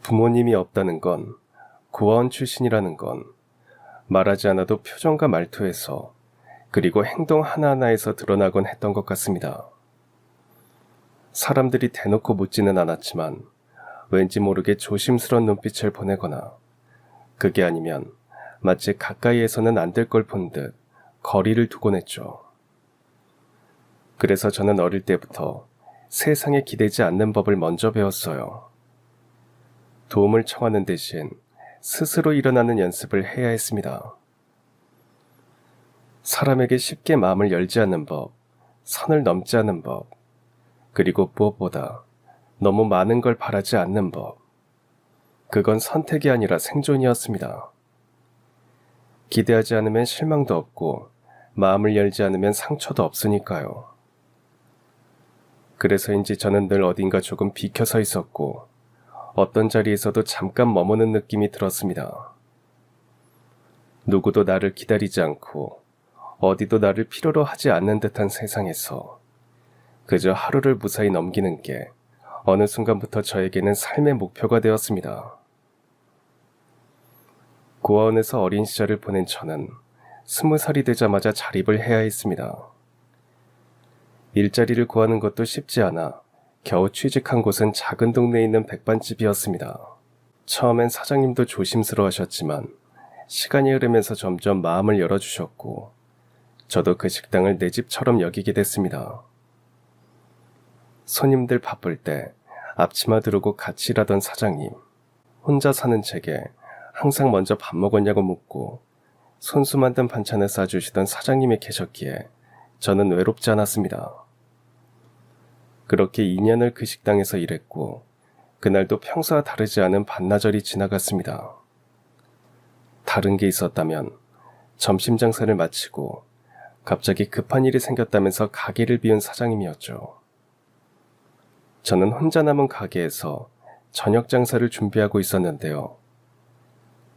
부모님이 없다는 건, 고아원 출신이라는 건 말하지 않아도 표정과 말투에서 그리고 행동 하나하나에서 드러나곤 했던 것 같습니다. 사람들이 대놓고 묻지는 않았지만 왠지 모르게 조심스러운 눈빛을 보내거나 그게 아니면 마치 가까이에서는 안 될 걸 본 듯 거리를 두곤 했죠. 그래서 저는 어릴 때부터 세상에 기대지 않는 법을 먼저 배웠어요. 도움을 청하는 대신 스스로 일어나는 연습을 해야 했습니다. 사람에게 쉽게 마음을 열지 않는 법, 선을 넘지 않는 법, 그리고 무엇보다 너무 많은 걸 바라지 않는 법. 그건 선택이 아니라 생존이었습니다. 기대하지 않으면 실망도 없고 마음을 열지 않으면 상처도 없으니까요. 그래서인지 저는 늘 어딘가 조금 비켜서 있었고 어떤 자리에서도 잠깐 머무는 느낌이 들었습니다. 누구도 나를 기다리지 않고 어디도 나를 필요로 하지 않는 듯한 세상에서 그저 하루를 무사히 넘기는 게 어느 순간부터 저에게는 삶의 목표가 되었습니다. 고아원에서 어린 시절을 보낸 저는 20살이 되자마자 자립을 해야 했습니다. 일자리를 구하는 것도 쉽지 않아 겨우 취직한 곳은 작은 동네에 있는 백반집이었습니다. 처음엔 사장님도 조심스러워하셨지만 시간이 흐르면서 점점 마음을 열어주셨고 저도 그 식당을 내 집처럼 여기게 됐습니다. 손님들 바쁠 때 앞치마 두르고 같이 일하던 사장님, 혼자 사는 제게 항상 먼저 밥 먹었냐고 묻고 손수 만든 반찬을 싸주시던 사장님이 계셨기에 저는 외롭지 않았습니다. 그렇게 2년을 그 식당에서 일했고 그날도 평소와 다르지 않은 반나절이 지나갔습니다. 다른 게 있었다면 점심 장사를 마치고 갑자기 급한 일이 생겼다면서 가게를 비운 사장님이었죠. 저는 혼자 남은 가게에서 저녁 장사를 준비하고 있었는데요.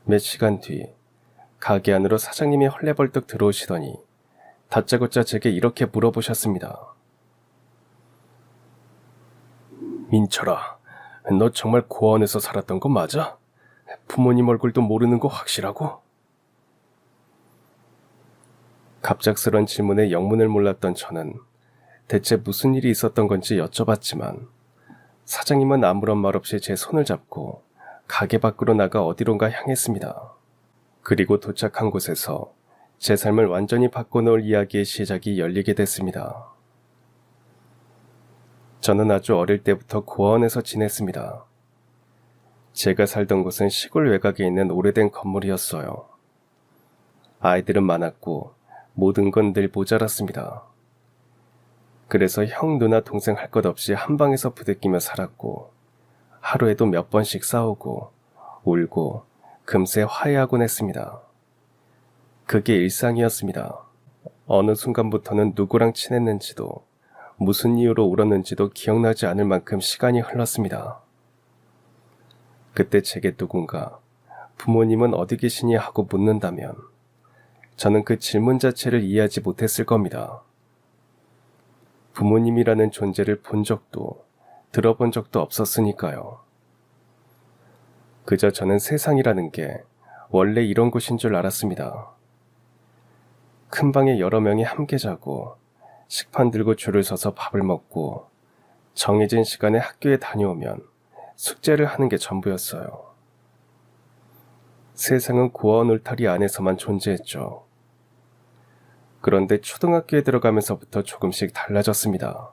몇 시간 뒤 가게 안으로 사장님이 헐레벌떡 들어오시더니 다짜고짜 제게 이렇게 물어보셨습니다. 민철아, 너 정말 고아원에서 살았던 거 맞아? 부모님 얼굴도 모르는 거 확실하고? 갑작스런 질문에 영문을 몰랐던 저는 대체 무슨 일이 있었던 건지 여쭤봤지만 사장님은 아무런 말 없이 제 손을 잡고 가게 밖으로 나가 어디론가 향했습니다. 그리고 도착한 곳에서 제 삶을 완전히 바꿔놓을 이야기의 시작이 열리게 됐습니다. 저는 아주 어릴 때부터 고아원에서 지냈습니다. 제가 살던 곳은 시골 외곽에 있는 오래된 건물이었어요. 아이들은 많았고 모든 건 늘 모자랐습니다. 그래서 형, 누나, 동생 할 것 없이 한 방에서 부대끼며 살았고 하루에도 몇 번씩 싸우고 울고 금세 화해하곤 했습니다. 그게 일상이었습니다. 어느 순간부터는 누구랑 친했는지도 무슨 이유로 울었는지도 기억나지 않을 만큼 시간이 흘렀습니다. 그때 제게 누군가 부모님은 어디 계시니 하고 묻는다면 저는 그 질문 자체를 이해하지 못했을 겁니다. 부모님이라는 존재를 본 적도 들어본 적도 없었으니까요. 그저 저는 세상이라는 게 원래 이런 곳인 줄 알았습니다. 큰 방에 여러 명이 함께 자고 식판 들고 줄을 서서 밥을 먹고 정해진 시간에 학교에 다녀오면 숙제를 하는 게 전부였어요. 세상은 고아원 울타리 안에서만 존재했죠. 그런데 초등학교에 들어가면서부터 조금씩 달라졌습니다.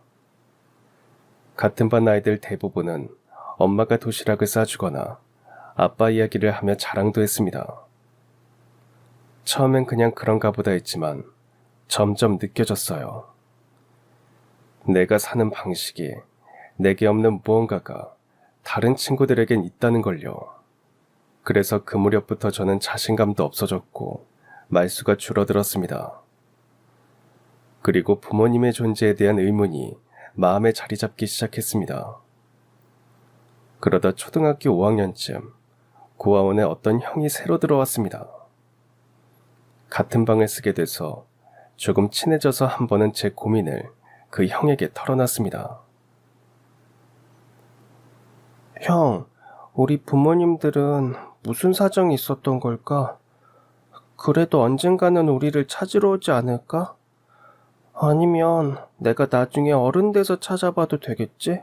같은 반 아이들 대부분은 엄마가 도시락을 싸주거나 아빠 이야기를 하며 자랑도 했습니다. 처음엔 그냥 그런가 보다 했지만 점점 느껴졌어요. 내가 사는 방식이 내게 없는 무언가가 다른 친구들에겐 있다는 걸요. 그래서 그 무렵부터 저는 자신감도 없어졌고 말수가 줄어들었습니다. 그리고 부모님의 존재에 대한 의문이 마음에 자리 잡기 시작했습니다. 그러다 초등학교 5학년쯤 고아원에 어떤 형이 새로 들어왔습니다. 같은 방을 쓰게 돼서 조금 친해져서 한 번은 제 고민을 그 형에게 털어놨습니다. 형, 우리 부모님들은 무슨 사정이 있었던 걸까? 그래도 언젠가는 우리를 찾으러 오지 않을까? 아니면 내가 나중에 어른 돼서 찾아봐도 되겠지?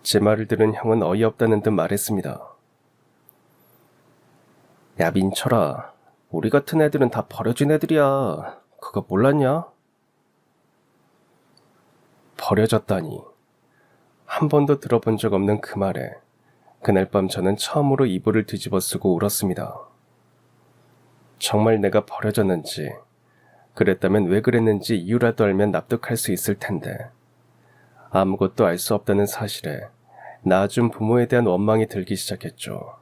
제 말을 들은 형은 어이없다는 듯 말했습니다. 야, 민철아, 우리 같은 애들은 다 버려진 애들이야. 그거 몰랐냐? 버려졌다니. 한 번도 들어본 적 없는 그 말에 그날 밤 저는 처음으로 이불을 뒤집어 쓰고 울었습니다. 정말 내가 버려졌는지, 그랬다면 왜 그랬는지 이유라도 알면 납득할 수 있을 텐데 아무것도 알 수 없다는 사실에 낳아준 부모에 대한 원망이 들기 시작했죠.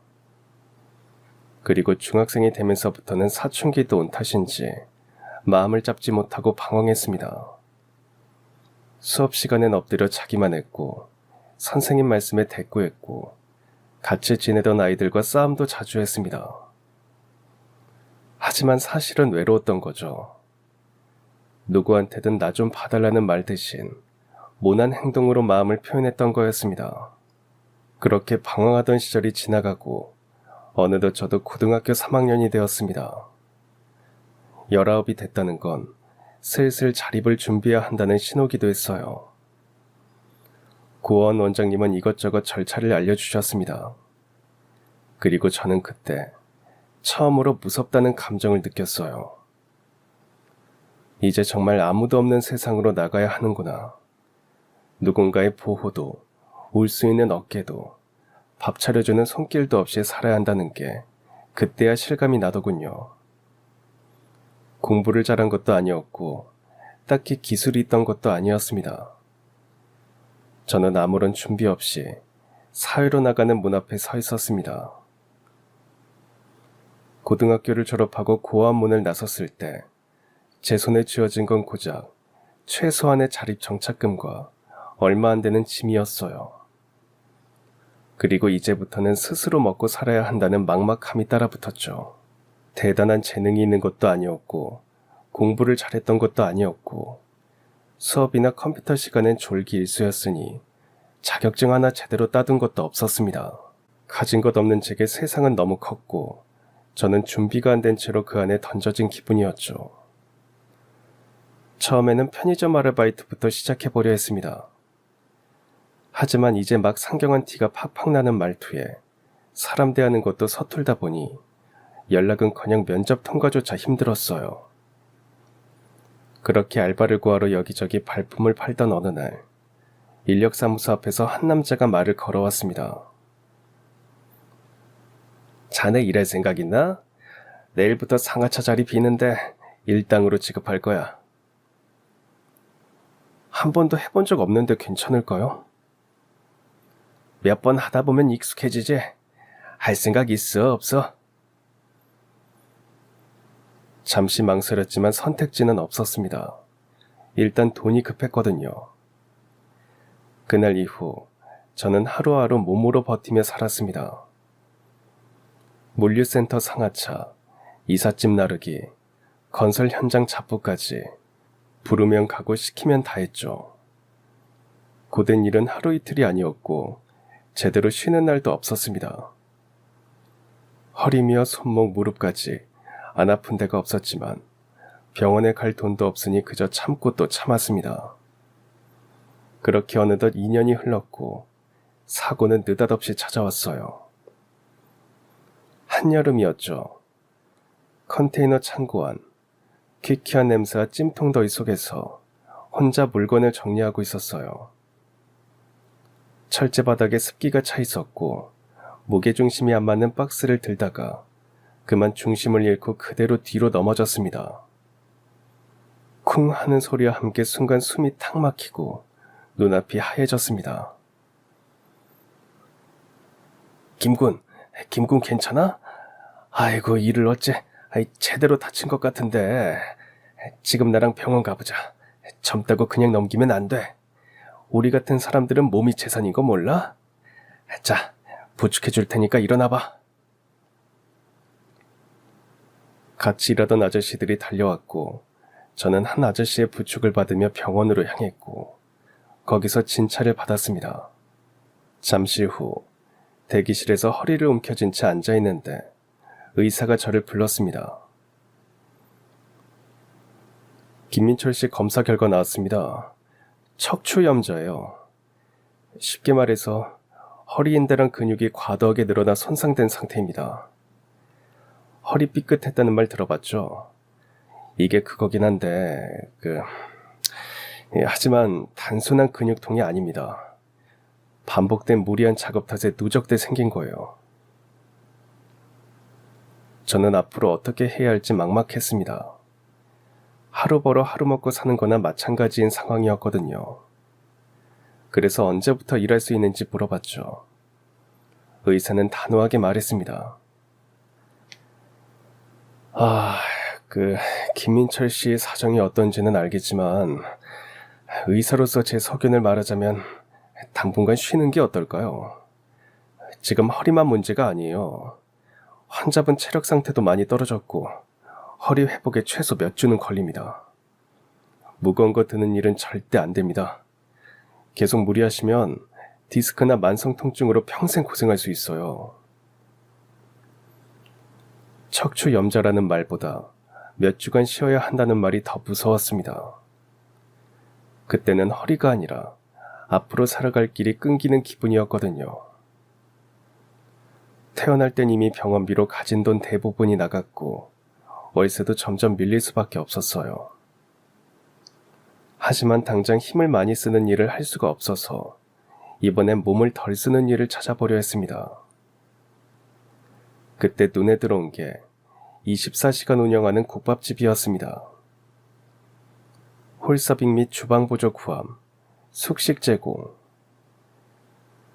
그리고 중학생이 되면서부터는 사춘기도 온 탓인지 마음을 잡지 못하고 방황했습니다. 수업 시간엔 엎드려 자기만 했고 선생님 말씀에 대꾸했고 같이 지내던 아이들과 싸움도 자주 했습니다. 하지만 사실은 외로웠던 거죠. 누구한테든 나 좀 봐달라는 말 대신 모난 행동으로 마음을 표현했던 거였습니다. 그렇게 방황하던 시절이 지나가고 어느덧 저도 고등학교 3학년이 되었습니다. 19이 됐다는 건 슬슬 자립을 준비해야 한다는 신호기도 했어요. 고원 원장님은 이것저것 절차를 알려주셨습니다. 그리고 저는 그때 처음으로 무섭다는 감정을 느꼈어요. 이제 정말 아무도 없는 세상으로 나가야 하는구나. 누군가의 보호도, 울 수 있는 어깨도, 밥 차려주는 손길도 없이 살아야 한다는 게 그때야 실감이 나더군요. 공부를 잘한 것도 아니었고 딱히 기술이 있던 것도 아니었습니다. 저는 아무런 준비 없이 사회로 나가는 문 앞에 서 있었습니다. 고등학교를 졸업하고 고아원 문을 나섰을 때 제 손에 쥐어진 건 고작 최소한의 자립 정착금과 얼마 안 되는 짐이었어요. 그리고 이제부터는 스스로 먹고 살아야 한다는 막막함이 따라붙었죠. 대단한 재능이 있는 것도 아니었고 공부를 잘했던 것도 아니었고 수업이나 컴퓨터 시간엔 졸기 일수였으니 자격증 하나 제대로 따둔 것도 없었습니다. 가진 것 없는 제게 세상은 너무 컸고 저는 준비가 안 된 채로 그 안에 던져진 기분이었죠. 처음에는 편의점 아르바이트부터 시작해보려 했습니다. 하지만 이제 막 상경한 티가 팍팍 나는 말투에 사람 대하는 것도 서툴다 보니 연락은커녕 면접 통과조차 힘들었어요. 그렇게 알바를 구하러 여기저기 발품을 팔던 어느 날 인력사무소 앞에서 한 남자가 말을 걸어왔습니다. 자네 일할 생각 있나? 내일부터 상하차 자리 비는데 일당으로 지급할 거야. 한 번도 해본 적 없는데 괜찮을까요? 몇 번 하다 보면 익숙해지지. 할 생각 있어, 없어? 잠시 망설였지만 선택지는 없었습니다. 일단 돈이 급했거든요. 그날 이후 저는 하루하루 몸으로 버티며 살았습니다. 물류센터 상하차, 이삿짐 나르기, 건설 현장 잡부까지 부르면 가고 시키면 다 했죠. 고된 일은 하루 이틀이 아니었고 제대로 쉬는 날도 없었습니다. 허리며 손목 무릎까지 안 아픈 데가 없었지만 병원에 갈 돈도 없으니 그저 참고 또 참았습니다. 그렇게 어느덧 2년이 흘렀고 사고는 느닷없이 찾아왔어요. 한여름이었죠. 컨테이너 창고 안 퀴퀴한 냄새와 찜통더위 속에서 혼자 물건을 정리하고 있었어요. 철제 바닥에 습기가 차 있었고 무게중심이 안 맞는 박스를 들다가 그만 중심을 잃고 그대로 뒤로 넘어졌습니다. 쿵 하는 소리와 함께 순간 숨이 탁 막히고 눈앞이 하얘졌습니다. 김군 괜찮아? 아이고 일을 어째 제대로 다친 것 같은데 지금 나랑 병원 가보자. 젊다고 그냥 넘기면 안 돼. 우리 같은 사람들은 몸이 재산인 거 몰라? 자, 부축해 줄 테니까 일어나봐. 같이 일하던 아저씨들이 달려왔고 저는 한 아저씨의 부축을 받으며 병원으로 향했고 거기서 진찰을 받았습니다. 잠시 후 대기실에서 허리를 움켜쥔 채 앉아있는데 의사가 저를 불렀습니다. 김민철 씨 검사 결과 나왔습니다. 척추염좌예요. 쉽게 말해서 허리인대랑 근육이 과도하게 늘어나 손상된 상태입니다. 허리 삐끗했다는 말 들어봤죠? 이게 그거긴 한데, 하지만 단순한 근육통이 아닙니다. 반복된 무리한 작업 탓에 누적돼 생긴 거예요. 저는 앞으로 어떻게 해야 할지 막막했습니다. 하루 벌어 하루 먹고 사는 거나 마찬가지인 상황이었거든요. 그래서 언제부터 일할 수 있는지 물어봤죠. 의사는 단호하게 말했습니다. 김민철 씨의 사정이 어떤지는 알겠지만 의사로서 제 소견을 말하자면 당분간 쉬는 게 어떨까요? 지금 허리만 문제가 아니에요. 환자분 체력 상태도 많이 떨어졌고 허리 회복에 최소 몇 주는 걸립니다. 무거운 거 드는 일은 절대 안 됩니다. 계속 무리하시면 디스크나 만성 통증으로 평생 고생할 수 있어요. 척추염좌라는 말보다 몇 주간 쉬어야 한다는 말이 더 무서웠습니다. 그때는 허리가 아니라 앞으로 살아갈 길이 끊기는 기분이었거든요. 태어날 땐 이미 병원비로 가진 돈 대부분이 나갔고 월세도 점점 밀릴 수밖에 없었어요. 하지만 당장 힘을 많이 쓰는 일을 할 수가 없어서 이번엔 몸을 덜 쓰는 일을 찾아보려 했습니다. 그때 눈에 들어온 게 24시간 운영하는 국밥집이었습니다. 홀서빙 및 주방 보조 구함, 숙식 제공.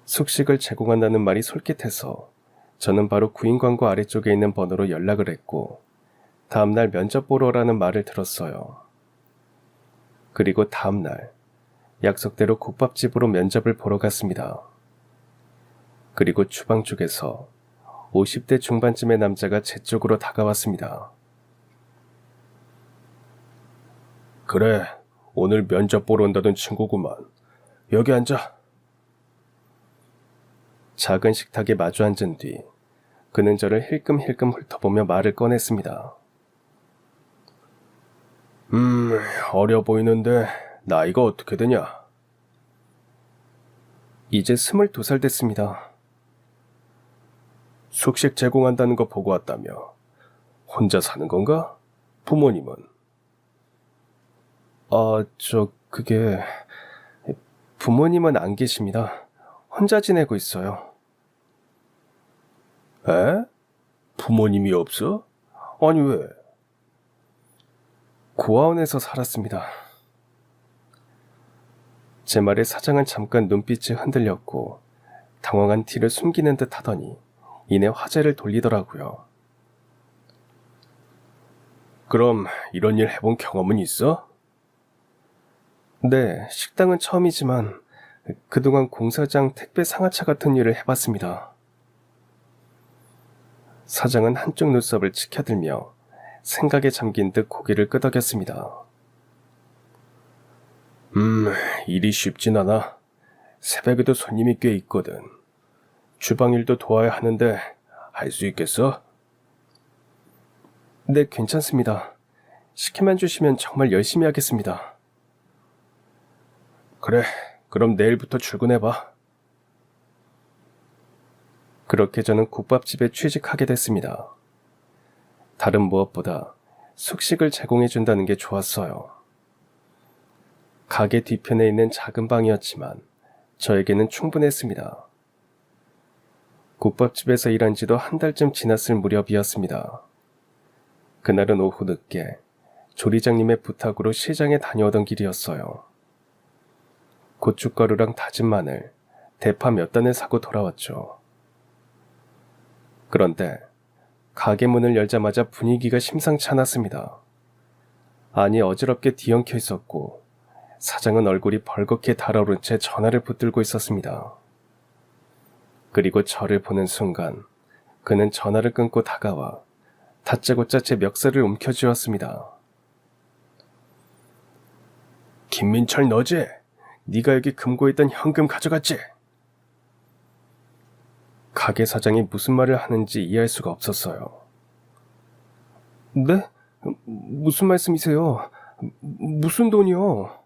숙식을 제공한다는 말이 솔깃해서 저는 바로 구인 광고 아래쪽에 있는 번호로 연락을 했고 다음날 면접 보러 오라는 말을 들었어요. 그리고 다음날 약속대로 국밥집으로 면접을 보러 갔습니다. 그리고 주방 쪽에서 50대 중반쯤의 남자가 제 쪽으로 다가왔습니다. 그래, 오늘 면접 보러 온다던 친구구만. 여기 앉아. 작은 식탁에 마주 앉은 뒤 그는 저를 힐끔힐끔 훑어보며 말을 꺼냈습니다. 어려 보이는데 나이가 어떻게 되냐? 이제 22살 됐습니다. 숙식 제공한다는 거 보고 왔다며. 혼자 사는 건가? 부모님은? 부모님은 안 계십니다. 혼자 지내고 있어요. 에? 부모님이 없어? 아니 왜? 고아원에서 살았습니다. 제 말에 사장은 잠깐 눈빛이 흔들렸고 당황한 티를 숨기는 듯 하더니 이내 화제를 돌리더라고요. 그럼 이런 일 해본 경험은 있어? 네, 식당은 처음이지만 그동안 공사장 택배 상하차 같은 일을 해봤습니다. 사장은 한쪽 눈썹을 치켜들며 생각에 잠긴 듯 고개를 끄덕였습니다. 일이 쉽진 않아. 새벽에도 손님이 꽤 있거든. 주방 일도 도와야 하는데 할 수 있겠어? 네, 괜찮습니다. 시키만 주시면 정말 열심히 하겠습니다. 그래, 그럼 내일부터 출근해봐. 그렇게 저는 국밥집에 취직하게 됐습니다. 다른 무엇보다 숙식을 제공해준다는 게 좋았어요. 가게 뒤편에 있는 작은 방이었지만 저에게는 충분했습니다. 국밥집에서 일한 지도 한 달쯤 지났을 무렵이었습니다. 그날은 오후 늦게 조리장님의 부탁으로 시장에 다녀오던 길이었어요. 고춧가루랑 다진 마늘, 대파 몇 단을 사고 돌아왔죠. 그런데 가게 문을 열자마자 분위기가 심상치 않았습니다. 안이 어지럽게 뒤엉켜 있었고 사장은 얼굴이 벌겋게 달아오른 채 전화를 붙들고 있었습니다. 그리고 저를 보는 순간 그는 전화를 끊고 다가와 다짜고짜 제 멱살을 움켜쥐었습니다. 김민철 너지? 네가 여기 금고에 있던 현금 가져갔지? 가게 사장이 무슨 말을 하는지 이해할 수가 없었어요. 네? 무슨 말씀이세요? 무슨 돈이요?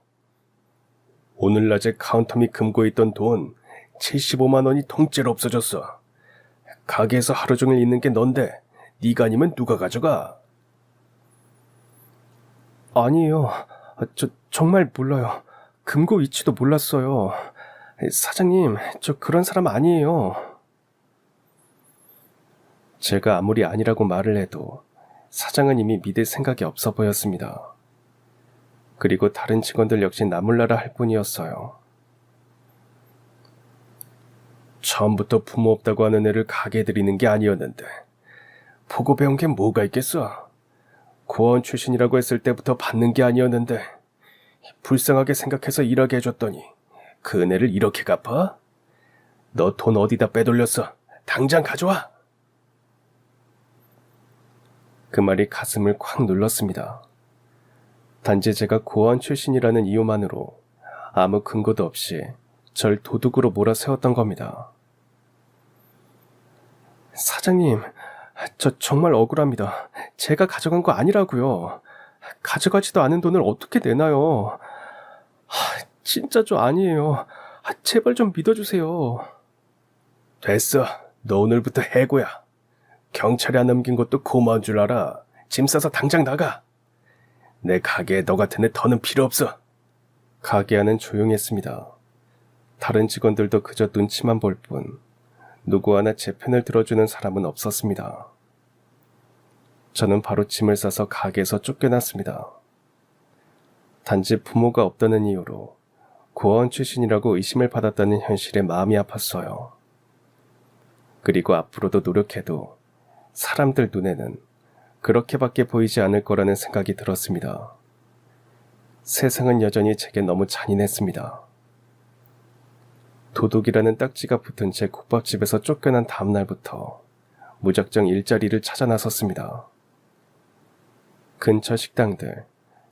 오늘 낮에 카운터 및 금고에 있던 돈 75만 원이 통째로 없어졌어. 가게에서 하루 종일 있는 게 넌데 네가 아니면 누가 가져가? 아니에요. 저 정말 몰라요. 금고 위치도 몰랐어요. 사장님, 저 그런 사람 아니에요. 제가 아무리 아니라고 말을 해도 사장은 이미 믿을 생각이 없어 보였습니다. 그리고 다른 직원들 역시 나몰라라 할 뿐이었어요. 처음부터 부모 없다고 하는 애를 가게에 들이는 게 아니었는데 보고 배운 게 뭐가 있겠어? 고아원 출신이라고 했을 때부터 받는 게 아니었는데 불쌍하게 생각해서 일하게 해줬더니 그 은혜를 이렇게 갚아? 너 돈 어디다 빼돌렸어? 당장 가져와! 그 말이 가슴을 콱 눌렀습니다. 단지 제가 고아원 출신이라는 이유만으로 아무 근거도 없이 절 도둑으로 몰아세웠던 겁니다. 사장님, 저 정말 억울합니다. 제가 가져간 거 아니라고요. 가져가지도 않은 돈을 어떻게 내나요? 진짜 저 아니에요. 제발 좀 믿어주세요. 됐어. 너 오늘부터 해고야. 경찰에 안 넘긴 것도 고마운 줄 알아. 짐 싸서 당장 나가. 내 가게에 너 같은 애 더는 필요 없어. 가게 안은 조용했습니다. 다른 직원들도 그저 눈치만 볼 뿐 누구 하나 제 편을 들어주는 사람은 없었습니다. 저는 바로 짐을 싸서 가게에서 쫓겨났습니다. 단지 부모가 없다는 이유로 고아원 출신이라고 의심을 받았다는 현실에 마음이 아팠어요. 그리고 앞으로도 노력해도 사람들 눈에는 그렇게밖에 보이지 않을 거라는 생각이 들었습니다. 세상은 여전히 제게 너무 잔인했습니다. 도둑이라는 딱지가 붙은 제 국밥집에서 쫓겨난 다음 날부터 무작정 일자리를 찾아 나섰습니다. 근처 식당들,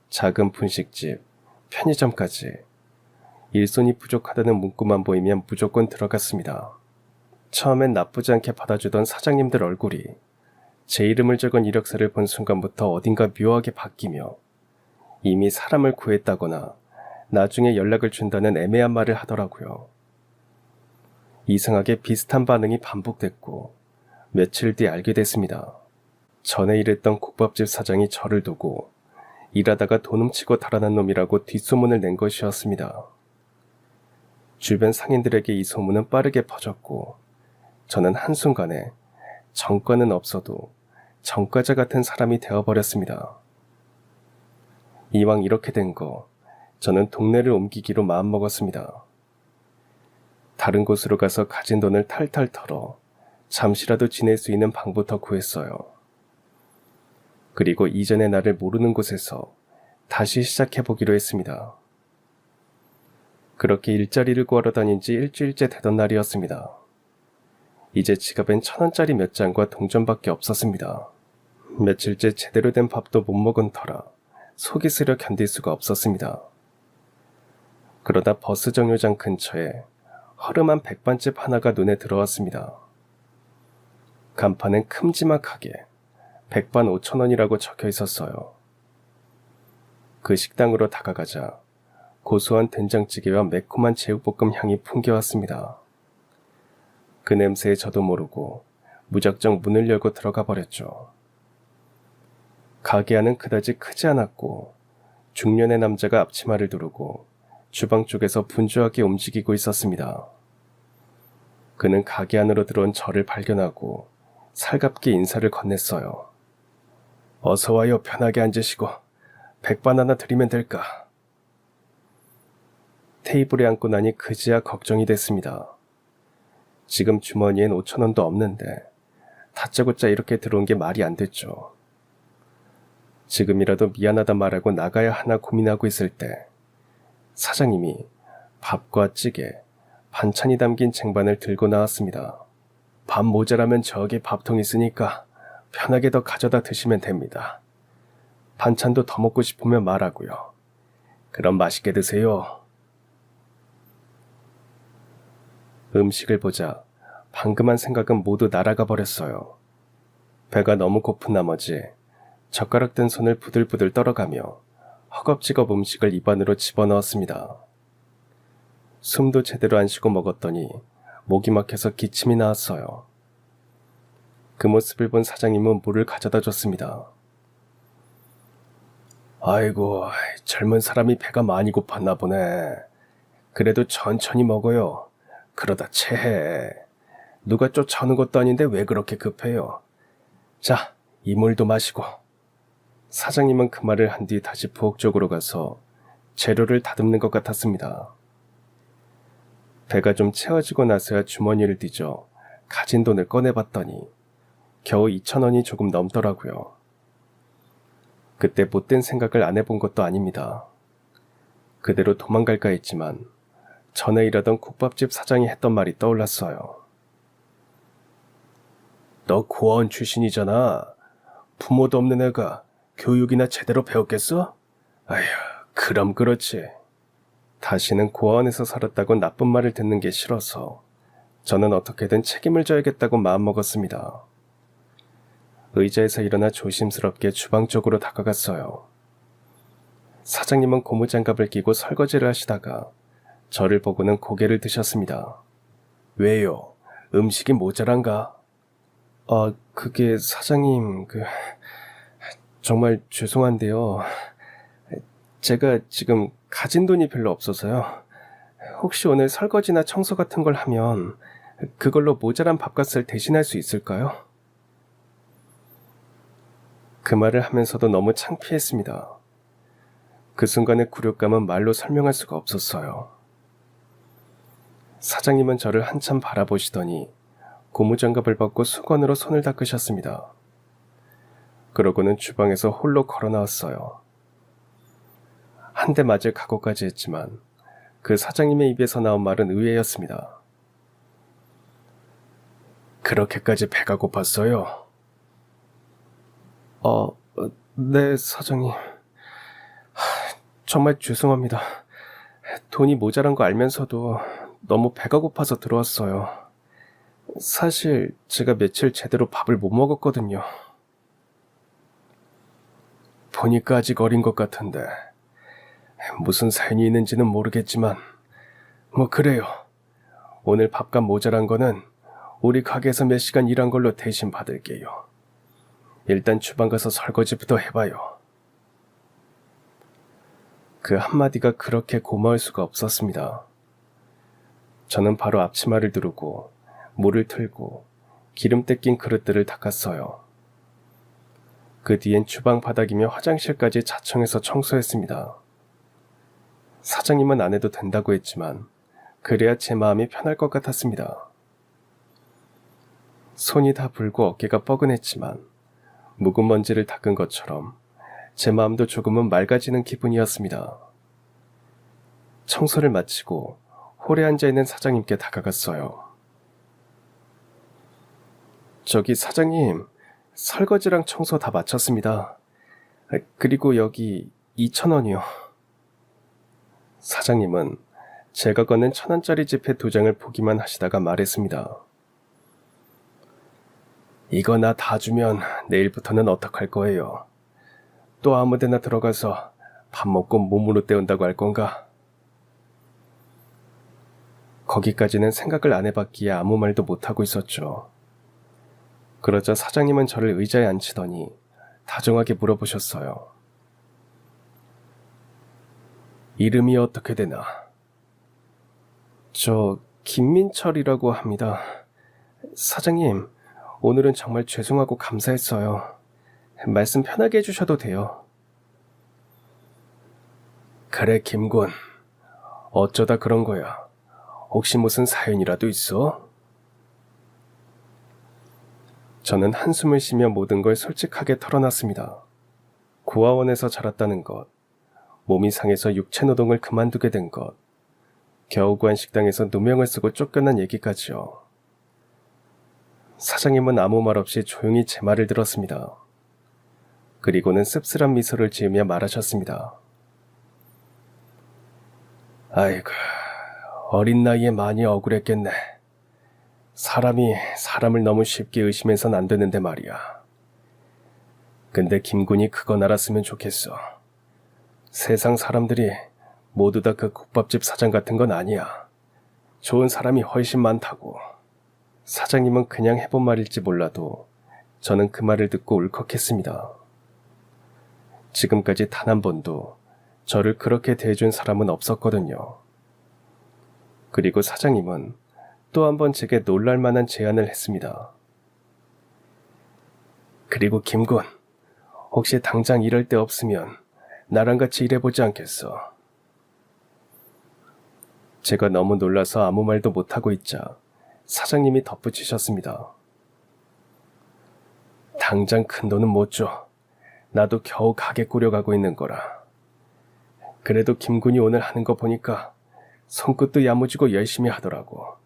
작은 분식집, 편의점까지 일손이 부족하다는 문구만 보이면 무조건 들어갔습니다. 처음엔 나쁘지 않게 받아주던 사장님들 얼굴이 제 이름을 적은 이력서를 본 순간부터 어딘가 묘하게 바뀌며 이미 사람을 구했다거나 나중에 연락을 준다는 애매한 말을 하더라고요. 이상하게 비슷한 반응이 반복됐고 며칠 뒤 알게 됐습니다. 전에 일했던 국밥집 사장이 저를 두고 일하다가 돈 훔치고 달아난 놈이라고 뒷소문을 낸 것이었습니다. 주변 상인들에게 이 소문은 빠르게 퍼졌고 저는 한순간에 정과는 없어도 정과자 같은 사람이 되어버렸습니다. 이왕 이렇게 된 거 저는 동네를 옮기기로 마음먹었습니다. 다른 곳으로 가서 가진 돈을 탈탈 털어 잠시라도 지낼 수 있는 방부터 구했어요. 그리고 이전의 나를 모르는 곳에서 다시 시작해보기로 했습니다. 그렇게 일자리를 구하러 다닌 지 일주일째 되던 날이었습니다. 이제 지갑엔 1,000원짜리 몇 장과 동전밖에 없었습니다. 며칠째 제대로 된 밥도 못 먹은 터라 속이 쓰려 견딜 수가 없었습니다. 그러다 버스 정류장 근처에 허름한 백반집 하나가 눈에 들어왔습니다. 간판엔 큼지막하게 백반 5,000원이라고 적혀 있었어요. 그 식당으로 다가가자 고소한 된장찌개와 매콤한 제육볶음 향이 풍겨왔습니다. 그 냄새에 저도 모르고 무작정 문을 열고 들어가 버렸죠. 가게 안은 그다지 크지 않았고 중년의 남자가 앞치마를 두르고 주방 쪽에서 분주하게 움직이고 있었습니다. 그는 가게 안으로 들어온 저를 발견하고 살갑게 인사를 건넸어요. 어서 와요. 편하게 앉으시고 백반 하나 드리면 될까? 테이블에 앉고 나니 그제야 걱정이 됐습니다. 지금 주머니엔 5,000원도 없는데 다짜고짜 이렇게 들어온 게 말이 안 됐죠. 지금이라도 미안하다 말하고 나가야 하나 고민하고 있을 때 사장님이 밥과 찌개, 반찬이 담긴 쟁반을 들고 나왔습니다. 밥 모자라면 저기 밥통 있으니까 편하게 더 가져다 드시면 됩니다. 반찬도 더 먹고 싶으면 말하고요. 그럼 맛있게 드세요. 음식을 보자 방금 한 생각은 모두 날아가 버렸어요. 배가 너무 고픈 나머지 젓가락 든 손을 부들부들 떨어가며 허겁지겁 음식을 입안으로 집어넣었습니다. 숨도 제대로 안 쉬고 먹었더니 목이 막혀서 기침이 나왔어요. 그 모습을 본 사장님은 물을 가져다 줬습니다. 아이고, 젊은 사람이 배가 많이 고팠나 보네. 그래도 천천히 먹어요. 그러다 체해. 누가 쫓아오는 것도 아닌데 왜 그렇게 급해요? 자, 이 물도 마시고. 사장님은 그 말을 한 뒤 다시 부엌 쪽으로 가서 재료를 다듬는 것 같았습니다. 배가 좀 채워지고 나서야 주머니를 뒤져 가진 돈을 꺼내봤더니 겨우 2,000원이 조금 넘더라고요. 그때 못된 생각을 안 해본 것도 아닙니다. 그대로 도망갈까 했지만 전에 일하던 국밥집 사장이 했던 말이 떠올랐어요. 너 고아원 출신이잖아. 부모도 없는 애가 교육이나 제대로 배웠겠어? 아휴, 그럼 그렇지. 다시는 고아원에서 살았다고 나쁜 말을 듣는 게 싫어서 저는 어떻게든 책임을 져야겠다고 마음먹었습니다. 의자에서 일어나 조심스럽게 주방 쪽으로 다가갔어요. 사장님은 고무장갑을 끼고 설거지를 하시다가 저를 보고는 고개를 드셨습니다. 왜요? 음식이 모자란가? 그게 사장님, 정말 죄송한데요. 제가 지금 가진 돈이 별로 없어서요. 혹시 오늘 설거지나 청소 같은 걸 하면 그걸로 모자란 밥값을 대신할 수 있을까요? 그 말을 하면서도 너무 창피했습니다. 그 순간의 굴욕감은 말로 설명할 수가 없었어요. 사장님은 저를 한참 바라보시더니 고무장갑을 벗고 수건으로 손을 닦으셨습니다. 그러고는 주방에서 홀로 걸어 나왔어요. 한 대 맞을 각오까지 했지만 그 사장님의 입에서 나온 말은 의외였습니다. 그렇게까지 배가 고팠어요? 네, 사장님. 정말 죄송합니다. 돈이 모자란 거 알면서도 너무 배가 고파서 들어왔어요. 사실 제가 며칠 제대로 밥을 못 먹었거든요. 보니까 아직 어린 것 같은데 무슨 사연이 있는지는 모르겠지만 뭐 그래요. 오늘 밥값 모자란 거는 우리 가게에서 몇 시간 일한 걸로 대신 받을게요. 일단 주방 가서 설거지부터 해봐요. 그 한마디가 그렇게 고마울 수가 없었습니다. 저는 바로 앞치마를 두르고 물을 틀고 기름때 낀 그릇들을 닦았어요. 그 뒤엔 주방 바닥이며 화장실까지 자청해서 청소했습니다. 사장님은 안 해도 된다고 했지만 그래야 제 마음이 편할 것 같았습니다. 손이 다 불고 어깨가 뻐근했지만 묵은 먼지를 닦은 것처럼 제 마음도 조금은 맑아지는 기분이었습니다. 청소를 마치고 홀에 앉아있는 사장님께 다가갔어요. 저기 사장님, 설거지랑 청소 다 마쳤습니다. 그리고 여기 2,000원이요. 사장님은 제가 건넨 1,000원짜리 지폐 2장을 보기만 하시다가 말했습니다. 이거 나 다 주면 내일부터는 어떡할 거예요? 또 아무데나 들어가서 밥 먹고 몸으로 때운다고 할 건가? 거기까지는 생각을 안 해봤기에 아무 말도 못하고 있었죠. 그러자 사장님은 저를 의자에 앉히더니 다정하게 물어보셨어요. 이름이 어떻게 되나? 저 김민철이라고 합니다. 사장님, 오늘은 정말 죄송하고 감사했어요. 말씀 편하게 해주셔도 돼요. 그래, 김군. 어쩌다 그런 거야. 혹시 무슨 사연이라도 있어? 저는 한숨을 쉬며 모든 걸 솔직하게 털어놨습니다. 고아원에서 자랐다는 것, 몸이 상해서 육체노동을 그만두게 된 것, 겨우 구한 식당에서 누명을 쓰고 쫓겨난 얘기까지요. 사장님은 아무 말 없이 조용히 제 말을 들었습니다. 그리고는 씁쓸한 미소를 지으며 말하셨습니다. 아이고, 어린 나이에 많이 억울했겠네. 사람이 사람을 너무 쉽게 의심해선 안 되는데 말이야. 근데 김군이 그건 알았으면 좋겠어. 세상 사람들이 모두 다 그 국밥집 사장 같은 건 아니야. 좋은 사람이 훨씬 많다고. 사장님은 그냥 해본 말일지 몰라도 저는 그 말을 듣고 울컥했습니다. 지금까지 단 한 번도 저를 그렇게 대해준 사람은 없었거든요. 그리고 사장님은 또 한 번 제게 놀랄만한 제안을 했습니다. 그리고 김군, 혹시 당장 이럴 데 없으면 나랑 같이 일해보지 않겠어? 제가 너무 놀라서 아무 말도 못하고 있자 사장님이 덧붙이셨습니다. 당장 큰 돈은 못 줘. 나도 겨우 가게 꾸려가고 있는 거라. 그래도 김군이 오늘 하는 거 보니까 손끝도 야무지고 열심히 하더라고.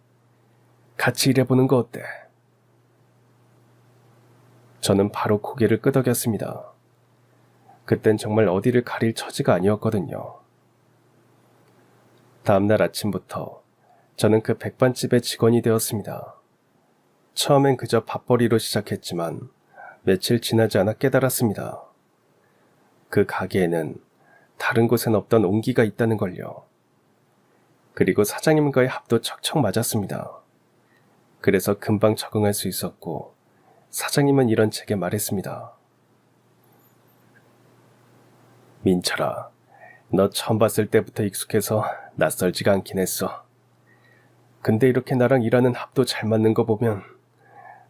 같이 일해보는 거 어때? 저는 바로 고개를 끄덕였습니다. 그땐 정말 어디를 가릴 처지가 아니었거든요. 다음날 아침부터 저는 그 백반집의 직원이 되었습니다. 처음엔 그저 밥벌이로 시작했지만 며칠 지나지 않아 깨달았습니다. 그 가게에는 다른 곳엔 없던 온기가 있다는 걸요. 그리고 사장님과의 합도 척척 맞았습니다. 그래서 금방 적응할 수 있었고 사장님은 이런 제게 말했습니다. 민철아, 너 처음 봤을 때부터 익숙해서 낯설지가 않긴 했어. 근데 이렇게 나랑 일하는 합도 잘 맞는 거 보면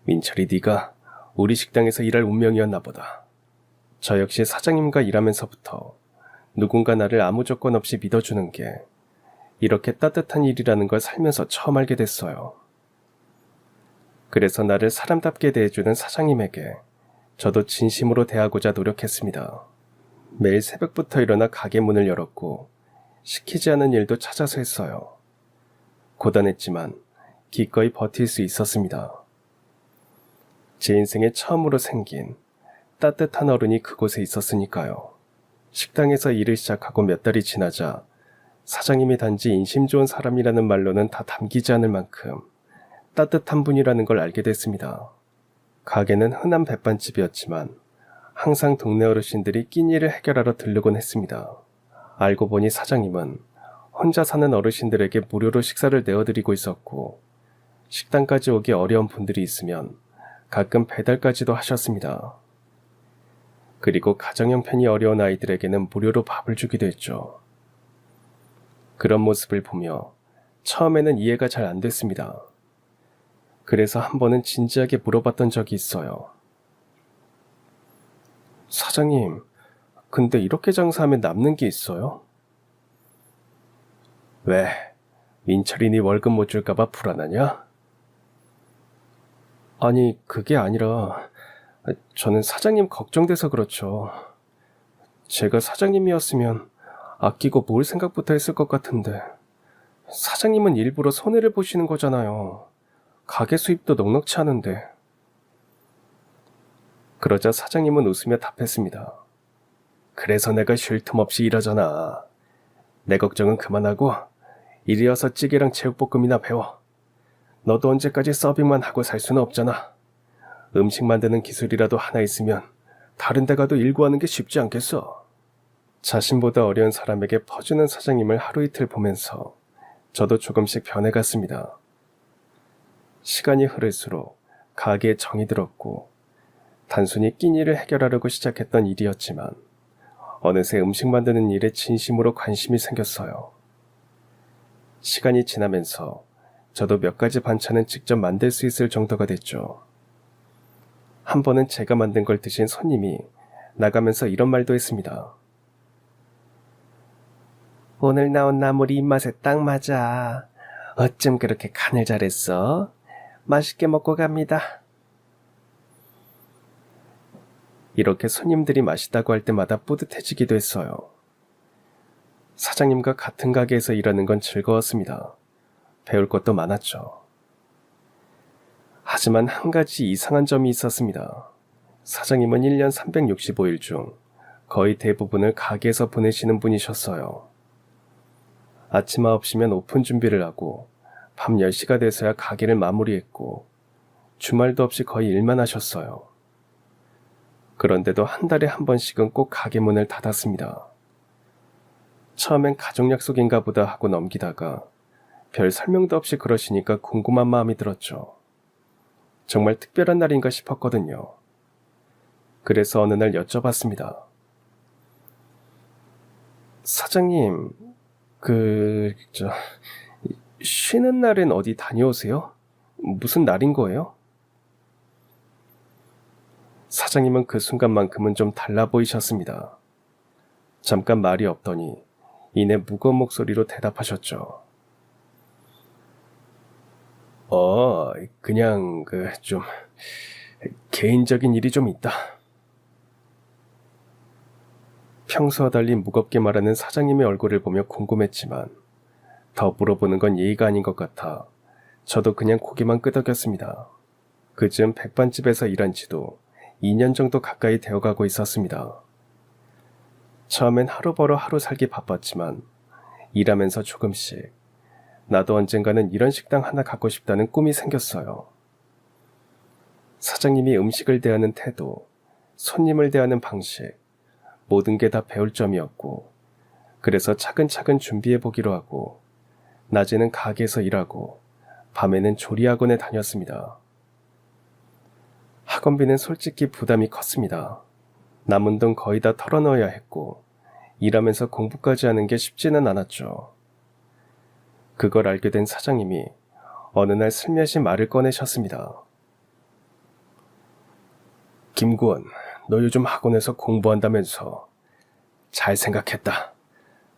민철이 네가 우리 식당에서 일할 운명이었나 보다. 저 역시 사장님과 일하면서부터 누군가 나를 아무 조건 없이 믿어주는 게 이렇게 따뜻한 일이라는 걸 살면서 처음 알게 됐어요. 그래서 나를 사람답게 대해주는 사장님에게 저도 진심으로 대하고자 노력했습니다. 매일 새벽부터 일어나 가게 문을 열었고 시키지 않은 일도 찾아서 했어요. 고단했지만 기꺼이 버틸 수 있었습니다. 제 인생에 처음으로 생긴 따뜻한 어른이 그곳에 있었으니까요. 식당에서 일을 시작하고 몇 달이 지나자 사장님이 단지 인심 좋은 사람이라는 말로는 다 담기지 않을 만큼 따뜻한 분이라는 걸 알게 됐습니다. 가게는 흔한 백반집이었지만 항상 동네 어르신들이 끼니를 해결하러 들르곤 했습니다. 알고 보니 사장님은 혼자 사는 어르신들에게 무료로 식사를 내어드리고 있었고 식당까지 오기 어려운 분들이 있으면 가끔 배달까지도 하셨습니다. 그리고 가정 형편이 어려운 아이들에게는 무료로 밥을 주기도 했죠. 그런 모습을 보며 처음에는 이해가 잘 안 됐습니다. 그래서 한 번은 진지하게 물어봤던 적이 있어요. 사장님, 근데 이렇게 장사하면 남는 게 있어요? 왜? 민철이 네 월급 못 줄까봐 불안하냐? 아니, 그게 아니라 저는 사장님 걱정돼서 그렇죠. 제가 사장님이었으면 아끼고 모을 생각부터 했을 것 같은데 사장님은 일부러 손해를 보시는 거잖아요. 가게 수입도 넉넉치 않은데. 그러자 사장님은 웃으며 답했습니다. 그래서 내가 쉴 틈 없이 일하잖아. 내 걱정은 그만하고 이리어서 찌개랑 제육볶음이나 배워. 너도 언제까지 서빙만 하고 살 수는 없잖아. 음식 만드는 기술이라도 하나 있으면 다른 데 가도 일구하는 게 쉽지 않겠어. 자신보다 어려운 사람에게 퍼주는 사장님을 하루 이틀 보면서 저도 조금씩 변해갔습니다. 시간이 흐를수록 가게에 정이 들었고 단순히 끼니를 해결하려고 시작했던 일이었지만 어느새 음식 만드는 일에 진심으로 관심이 생겼어요. 시간이 지나면서 저도 몇 가지 반찬은 직접 만들 수 있을 정도가 됐죠. 한 번은 제가 만든 걸 드신 손님이 나가면서 이런 말도 했습니다. 오늘 나온 나물이 입맛에 딱 맞아. 어쩜 그렇게 간을 잘했어? 맛있게 먹고 갑니다. 이렇게 손님들이 맛있다고 할 때마다 뿌듯해지기도 했어요. 사장님과 같은 가게에서 일하는 건 즐거웠습니다. 배울 것도 많았죠. 하지만 한 가지 이상한 점이 있었습니다. 사장님은 1년 365일 중 거의 대부분을 가게에서 보내시는 분이셨어요. 아침 9시면 오픈 준비를 하고 밤 10시가 돼서야 가게를 마무리했고 주말도 없이 거의 일만 하셨어요. 그런데도 한 달에 한 번씩은 꼭 가게 문을 닫았습니다. 처음엔 가족 약속인가 보다 하고 넘기다가 별 설명도 없이 그러시니까 궁금한 마음이 들었죠. 정말 특별한 날인가 싶었거든요. 그래서 어느 날 여쭤봤습니다. 사장님, 쉬는 날엔 어디 다녀오세요? 무슨 날인 거예요? 사장님은 그 순간만큼은 좀 달라 보이셨습니다. 잠깐 말이 없더니 이내 무거운 목소리로 대답하셨죠. 그냥 좀 개인적인 일이 좀 있다. 평소와 달리 무겁게 말하는 사장님의 얼굴을 보며 궁금했지만 더 물어보는 건 예의가 아닌 것 같아 저도 그냥 고개만 끄덕였습니다. 그즈음 백반집에서 일한 지도 2년 정도 가까이 되어가고 있었습니다. 처음엔 하루 벌어 하루 살기 바빴지만 일하면서 조금씩 나도 언젠가는 이런 식당 하나 갖고 싶다는 꿈이 생겼어요. 사장님이 음식을 대하는 태도, 손님을 대하는 방식, 모든 게 다 배울 점이었고 그래서 차근차근 준비해보기로 하고 낮에는 가게에서 일하고 밤에는 조리학원에 다녔습니다. 학원비는 솔직히 부담이 컸습니다. 남은 돈 거의 다 털어넣어야 했고 일하면서 공부까지 하는 게 쉽지는 않았죠. 그걸 알게 된 사장님이 어느 날 슬며시 말을 꺼내셨습니다. 김구원, 너 요즘 학원에서 공부한다면서. 잘 생각했다.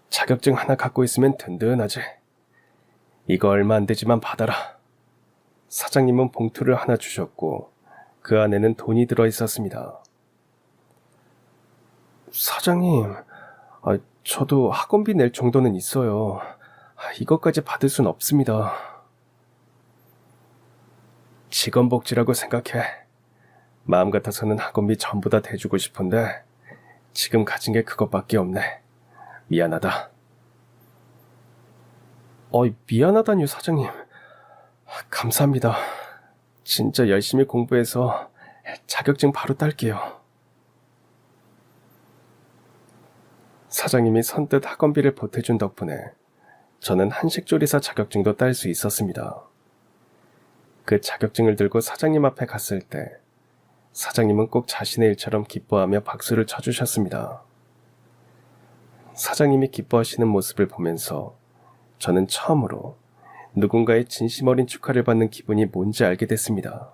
자격증 하나 갖고 있으면 든든하지. 이거 얼마 안 되지만 받아라. 사장님은 봉투를 하나 주셨고 그 안에는 돈이 들어 있었습니다. 사장님, 저도 학원비 낼 정도는 있어요. 이것까지 받을 순 없습니다. 직원복지라고 생각해. 마음 같아서는 학원비 전부 다 대주고 싶은데 지금 가진 게 그것밖에 없네. 미안하다. 미안하다니요, 사장님. 감사합니다. 진짜 열심히 공부해서 자격증 바로 딸게요. 사장님이 선뜻 학원비를 보태준 덕분에 저는 한식조리사 자격증도 딸 수 있었습니다. 그 자격증을 들고 사장님 앞에 갔을 때 사장님은 꼭 자신의 일처럼 기뻐하며 박수를 쳐주셨습니다. 사장님이 기뻐하시는 모습을 보면서 저는 처음으로 누군가의 진심 어린 축하를 받는 기분이 뭔지 알게 됐습니다.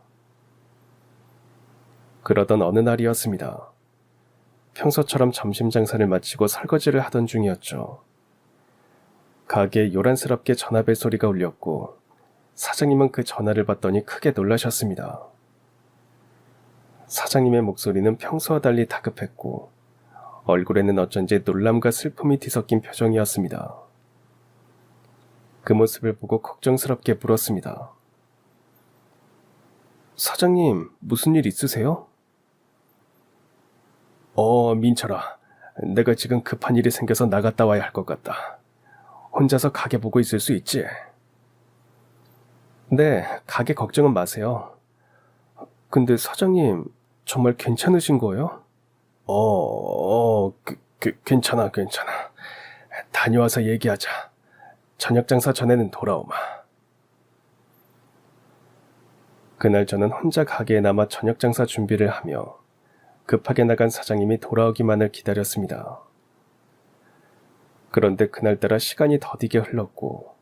그러던 어느 날이었습니다. 평소처럼 점심 장사를 마치고 설거지를 하던 중이었죠. 가게에 요란스럽게 전화벨 소리가 울렸고 사장님은 그 전화를 받더니 크게 놀라셨습니다. 사장님의 목소리는 평소와 달리 다급했고 얼굴에는 어쩐지 놀람과 슬픔이 뒤섞인 표정이었습니다. 그 모습을 보고 걱정스럽게 물었습니다. 사장님, 무슨 일 있으세요? 민철아. 내가 지금 급한 일이 생겨서 나갔다 와야 할 것 같다. 혼자서 가게 보고 있을 수 있지? 네, 가게 걱정은 마세요. 근데 사장님, 정말 괜찮으신 거예요? 괜찮아. 다녀와서 얘기하자. 저녁 장사 전에는 돌아오마. 그날 저는 혼자 가게에 남아 저녁 장사 준비를 하며 급하게 나간 사장님이 돌아오기만을 기다렸습니다. 그런데 그날따라 시간이 더디게 흘렀고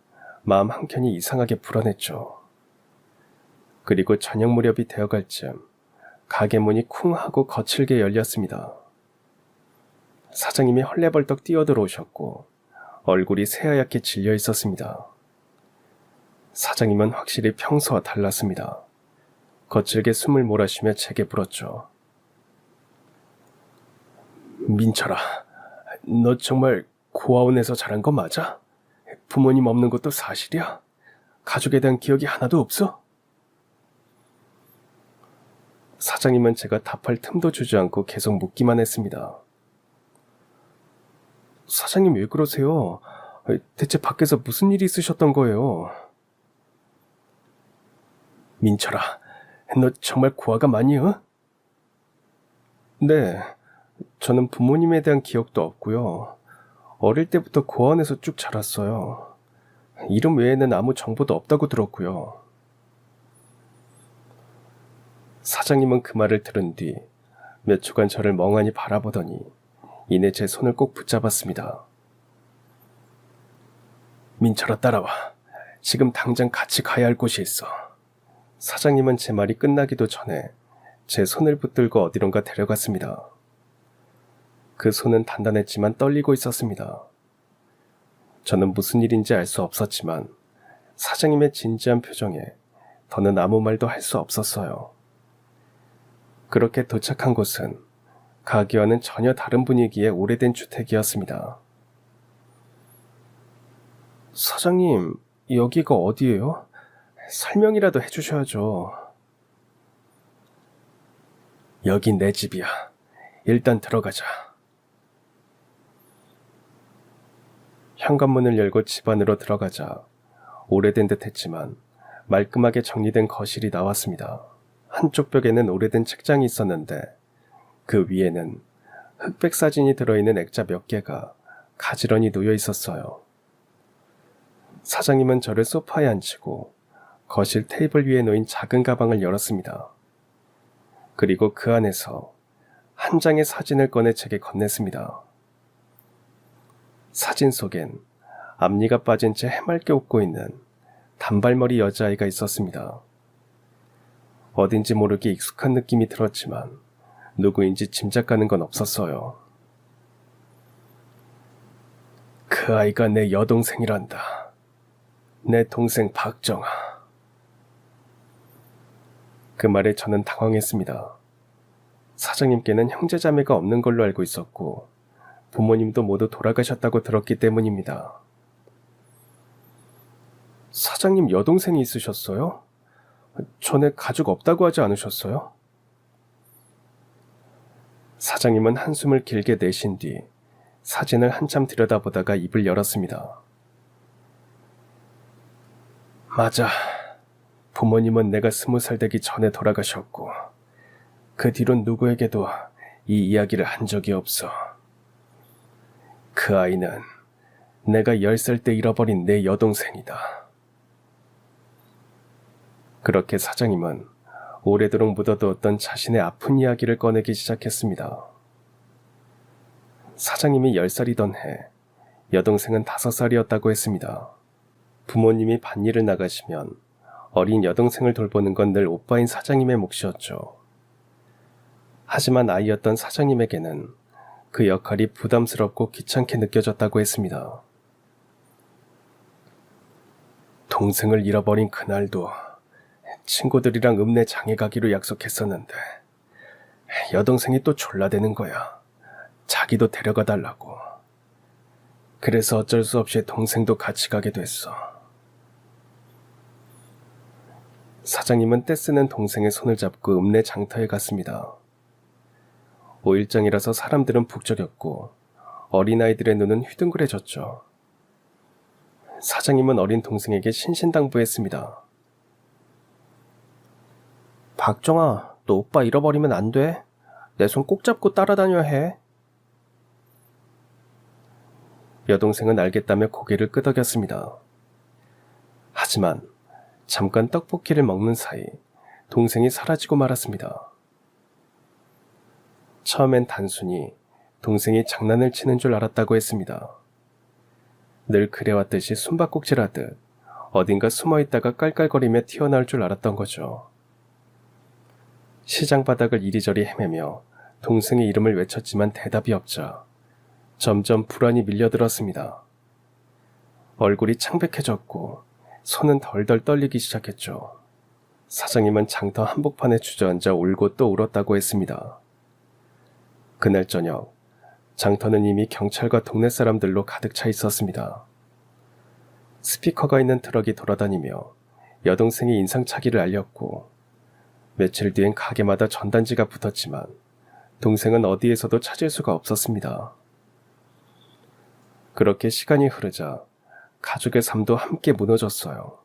마음 한켠이 이상하게 불안했죠. 그리고 저녁 무렵이 되어갈 즈음 가게 문이 쿵 하고 거칠게 열렸습니다. 사장님이 헐레벌떡 뛰어들어오셨고 얼굴이 새하얗게 질려 있었습니다. 사장님은 확실히 평소와 달랐습니다. 거칠게 숨을 몰아쉬며 제게 물었죠. 민철아, 너 정말 고아원에서 자란 거 맞아? 부모님 없는 것도 사실이야? 가족에 대한 기억이 하나도 없어? 사장님은 제가 답할 틈도 주지 않고 계속 묻기만 했습니다. 사장님 왜 그러세요? 대체 밖에서 무슨 일이 있으셨던 거예요? 민철아, 너 정말 고아가 맞니? 네, 저는 부모님에 대한 기억도 없고요. 어릴 때부터 고아원에서 쭉 자랐어요. 이름 외에는 아무 정보도 없다고 들었고요. 사장님은 그 말을 들은 뒤 몇 초간 저를 멍하니 바라보더니 이내 제 손을 꼭 붙잡았습니다. 민철아, 따라와. 지금 당장 같이 가야 할 곳이 있어. 사장님은 제 말이 끝나기도 전에 제 손을 붙들고 어디론가 데려갔습니다. 그 손은 단단했지만 떨리고 있었습니다. 저는 무슨 일인지 알 수 없었지만 사장님의 진지한 표정에 더는 아무 말도 할 수 없었어요. 그렇게 도착한 곳은 가게와는 전혀 다른 분위기의 오래된 주택이었습니다. 사장님, 여기가 어디예요? 설명이라도 해주셔야죠. 여긴 내 집이야. 일단 들어가자. 현관문을 열고 집 안으로 들어가자 오래된 듯 했지만 말끔하게 정리된 거실이 나왔습니다. 한쪽 벽에는 오래된 책장이 있었는데 그 위에는 흑백 사진이 들어있는 액자 몇 개가 가지런히 놓여 있었어요. 사장님은 저를 소파에 앉히고 거실 테이블 위에 놓인 작은 가방을 열었습니다. 그리고 그 안에서 한 장의 사진을 꺼내 제게 건넸습니다. 사진 속엔 앞니가 빠진 채 해맑게 웃고 있는 단발머리 여자아이가 있었습니다. 어딘지 모르게 익숙한 느낌이 들었지만 누구인지 짐작가는 건 없었어요. 그 아이가 내 여동생이란다. 내 동생 박정아. 그 말에 저는 당황했습니다. 사장님께는 형제자매가 없는 걸로 알고 있었고 부모님도 모두 돌아가셨다고 들었기 때문입니다. 사장님 여동생이 있으셨어요? 전에 가족 없다고 하지 않으셨어요? 사장님은 한숨을 길게 내쉰 뒤 사진을 한참 들여다보다가 입을 열었습니다. 맞아. 부모님은 내가 20살 되기 전에 돌아가셨고 그 뒤론 누구에게도 이 이야기를 한 적이 없어. 그 아이는 내가 10살 때 잃어버린 내 여동생이다. 그렇게 사장님은 오래도록 묻어두었던 자신의 아픈 이야기를 꺼내기 시작했습니다. 사장님이 10살이던 해 여동생은 5살이었다고 했습니다. 부모님이 밭일을 나가시면 어린 여동생을 돌보는 건 늘 오빠인 사장님의 몫이었죠. 하지만 아이였던 사장님에게는 그 역할이 부담스럽고 귀찮게 느껴졌다고 했습니다. 동생을 잃어버린 그날도 친구들이랑 읍내 장에 가기로 약속했었는데 여동생이 또 졸라대는 거야. 자기도 데려가 달라고. 그래서 어쩔 수 없이 동생도 같이 가게 됐어. 사장님은 떼쓰는 동생의 손을 잡고 읍내 장터에 갔습니다. 5일장이라서 사람들은 북적였고 어린아이들의 눈은 휘둥그레졌죠. 사장님은 어린 동생에게 신신당부했습니다. 박정아, 너 오빠 잃어버리면 안 돼. 내 손 꼭 잡고 따라다녀야 해. 여동생은 알겠다며 고개를 끄덕였습니다. 하지만 잠깐 떡볶이를 먹는 사이 동생이 사라지고 말았습니다. 처음엔 단순히 동생이 장난을 치는 줄 알았다고 했습니다. 늘 그래왔듯이 숨바꼭질하듯 어딘가 숨어있다가 깔깔거리며 튀어나올 줄 알았던 거죠. 시장 바닥을 이리저리 헤매며 동생의 이름을 외쳤지만 대답이 없자 점점 불안이 밀려들었습니다. 얼굴이 창백해졌고 손은 덜덜 떨리기 시작했죠. 사장님은 장터 한복판에 주저앉아 울고 또 울었다고 했습니다. 그날 저녁 장터는 이미 경찰과 동네 사람들로 가득 차 있었습니다. 스피커가 있는 트럭이 돌아다니며 여동생의 인상착의를 알렸고 며칠 뒤엔 가게마다 전단지가 붙었지만 동생은 어디에서도 찾을 수가 없었습니다. 그렇게 시간이 흐르자 가족의 삶도 함께 무너졌어요.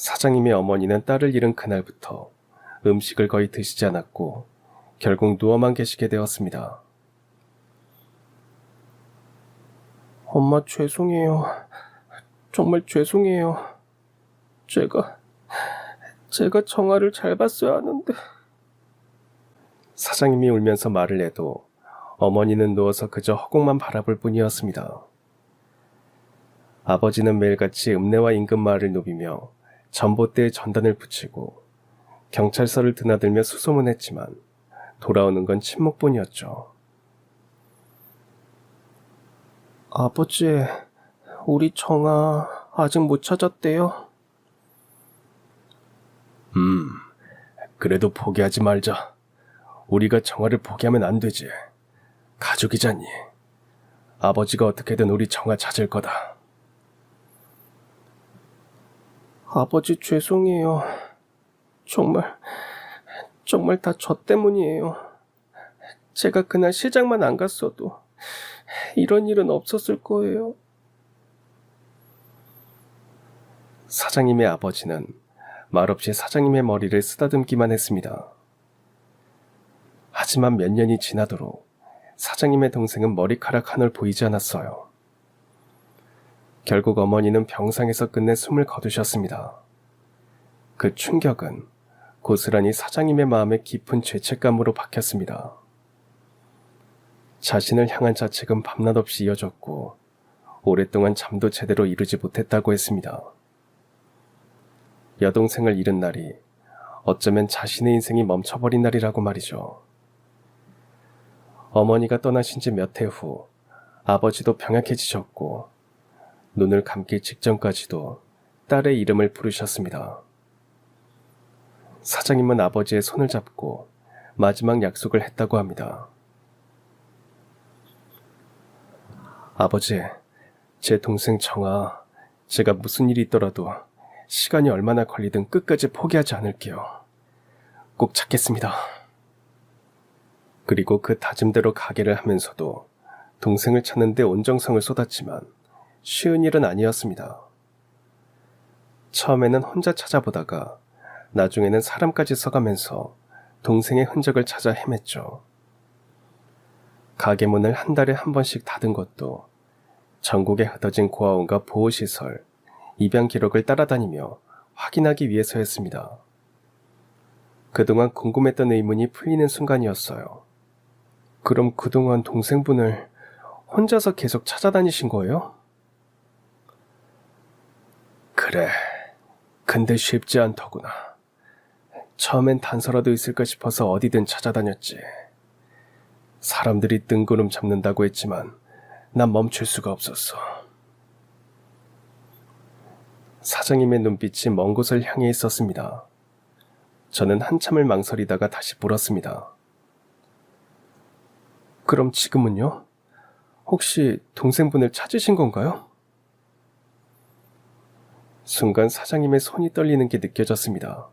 사장님의 어머니는 딸을 잃은 그날부터 음식을 거의 드시지 않았고 결국 누워만 계시게 되었습니다. 엄마 죄송해요. 정말 죄송해요. 제가 정아를 잘 봤어야 하는데. 사장님이 울면서 말을 해도 어머니는 누워서 그저 허공만 바라볼 뿐이었습니다. 아버지는 매일같이 읍내와 인근 마을을 누비며 전봇대에 전단을 붙이고 경찰서를 드나들며 수소문했지만 돌아오는 건 침묵뿐이었죠. 아버지, 우리 정아 아직 못 찾았대요. 그래도 포기하지 말자. 우리가 정아를 포기하면 안 되지. 가족이잖니. 아버지가 어떻게든 우리 정아 찾을 거다. 아버지 죄송해요. 정말 다 저 때문이에요. 제가 그날 시장만 안 갔어도 이런 일은 없었을 거예요. 사장님의 아버지는 말없이 사장님의 머리를 쓰다듬기만 했습니다. 하지만 몇 년이 지나도록 사장님의 동생은 머리카락 한 올 보이지 않았어요. 결국 어머니는 병상에서 끝내 숨을 거두셨습니다. 그 충격은 고스란히 사장님의 마음에 깊은 죄책감으로 박혔습니다. 자신을 향한 자책은 밤낮 없이 이어졌고 오랫동안 잠도 제대로 이루지 못했다고 했습니다. 여동생을 잃은 날이 어쩌면 자신의 인생이 멈춰버린 날이라고 말이죠. 어머니가 떠나신 지 몇 해 후 아버지도 병약해지셨고 눈을 감기 직전까지도 딸의 이름을 부르셨습니다. 사장님은 아버지의 손을 잡고 마지막 약속을 했다고 합니다. 아버지, 제 동생 정아, 제가 무슨 일이 있더라도 시간이 얼마나 걸리든 끝까지 포기하지 않을게요. 꼭 찾겠습니다. 그리고 그 다짐대로 가게를 하면서도 동생을 찾는 데 온 정성을 쏟았지만 쉬운 일은 아니었습니다. 처음에는 혼자 찾아보다가 나중에는 사람까지 써가면서 동생의 흔적을 찾아 헤맸죠. 가게 문을 한 달에 한 번씩 닫은 것도 전국에 흩어진 고아원과 보호시설, 입양 기록을 따라다니며 확인하기 위해서였습니다. 그동안 궁금했던 의문이 풀리는 순간이었어요. 그럼 그동안 동생분을 혼자서 계속 찾아다니신 거예요? 그래, 근데 쉽지 않더구나. 처음엔 단서라도 있을까 싶어서 어디든 찾아다녔지. 사람들이 뜬구름 잡는다고 했지만 난 멈출 수가 없었어. 사장님의 눈빛이 먼 곳을 향해 있었습니다. 저는 한참을 망설이다가 다시 물었습니다. 그럼 지금은요? 혹시 동생분을 찾으신 건가요? 순간 사장님의 손이 떨리는 게 느껴졌습니다.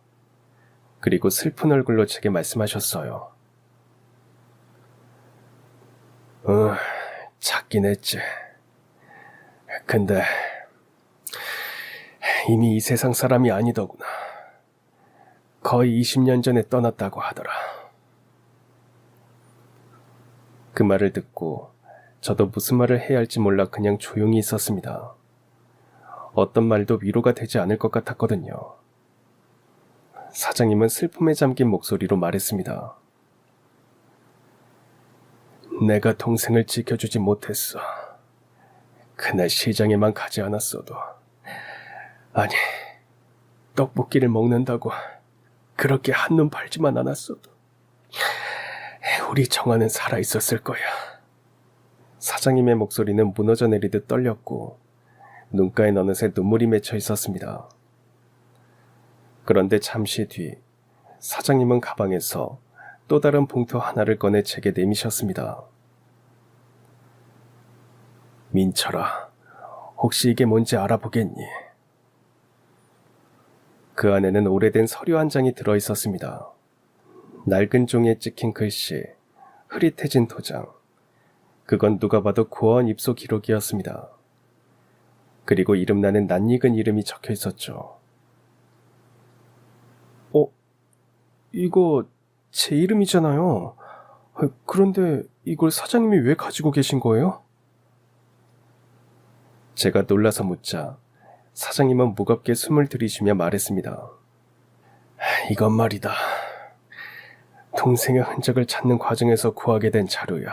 그리고 슬픈 얼굴로 제게 말씀하셨어요. 찾긴 했지. 근데 이미 이 세상 사람이 아니더구나. 거의 20년 전에 떠났다고 하더라. 그 말을 듣고 저도 무슨 말을 해야 할지 몰라 그냥 조용히 있었습니다. 어떤 말도 위로가 되지 않을 것 같았거든요. 사장님은 슬픔에 잠긴 목소리로 말했습니다. 내가 동생을 지켜주지 못했어. 그날 시장에만 가지 않았어도. 아니, 떡볶이를 먹는다고 그렇게 한눈 팔지만 않았어도 우리 정아는 살아있었을 거야. 사장님의 목소리는 무너져 내리듯 떨렸고 눈가엔 어느새 눈물이 맺혀 있었습니다. 그런데 잠시 뒤 사장님은 가방에서 또 다른 봉투 하나를 꺼내 제게 내미셨습니다. 민철아, 혹시 이게 뭔지 알아보겠니? 그 안에는 오래된 서류 한 장이 들어있었습니다. 낡은 종이에 찍힌 글씨, 흐릿해진 도장. 그건 누가 봐도 고아원 입소 기록이었습니다. 그리고 이름나는 낯익은 이름이 적혀 있었죠. 이거 제 이름이잖아요. 그런데 이걸 사장님이 왜 가지고 계신 거예요? 제가 놀라서 묻자 사장님은 무겁게 숨을 들이쉬며 말했습니다. 이건 말이다. 동생의 흔적을 찾는 과정에서 구하게 된 자료야.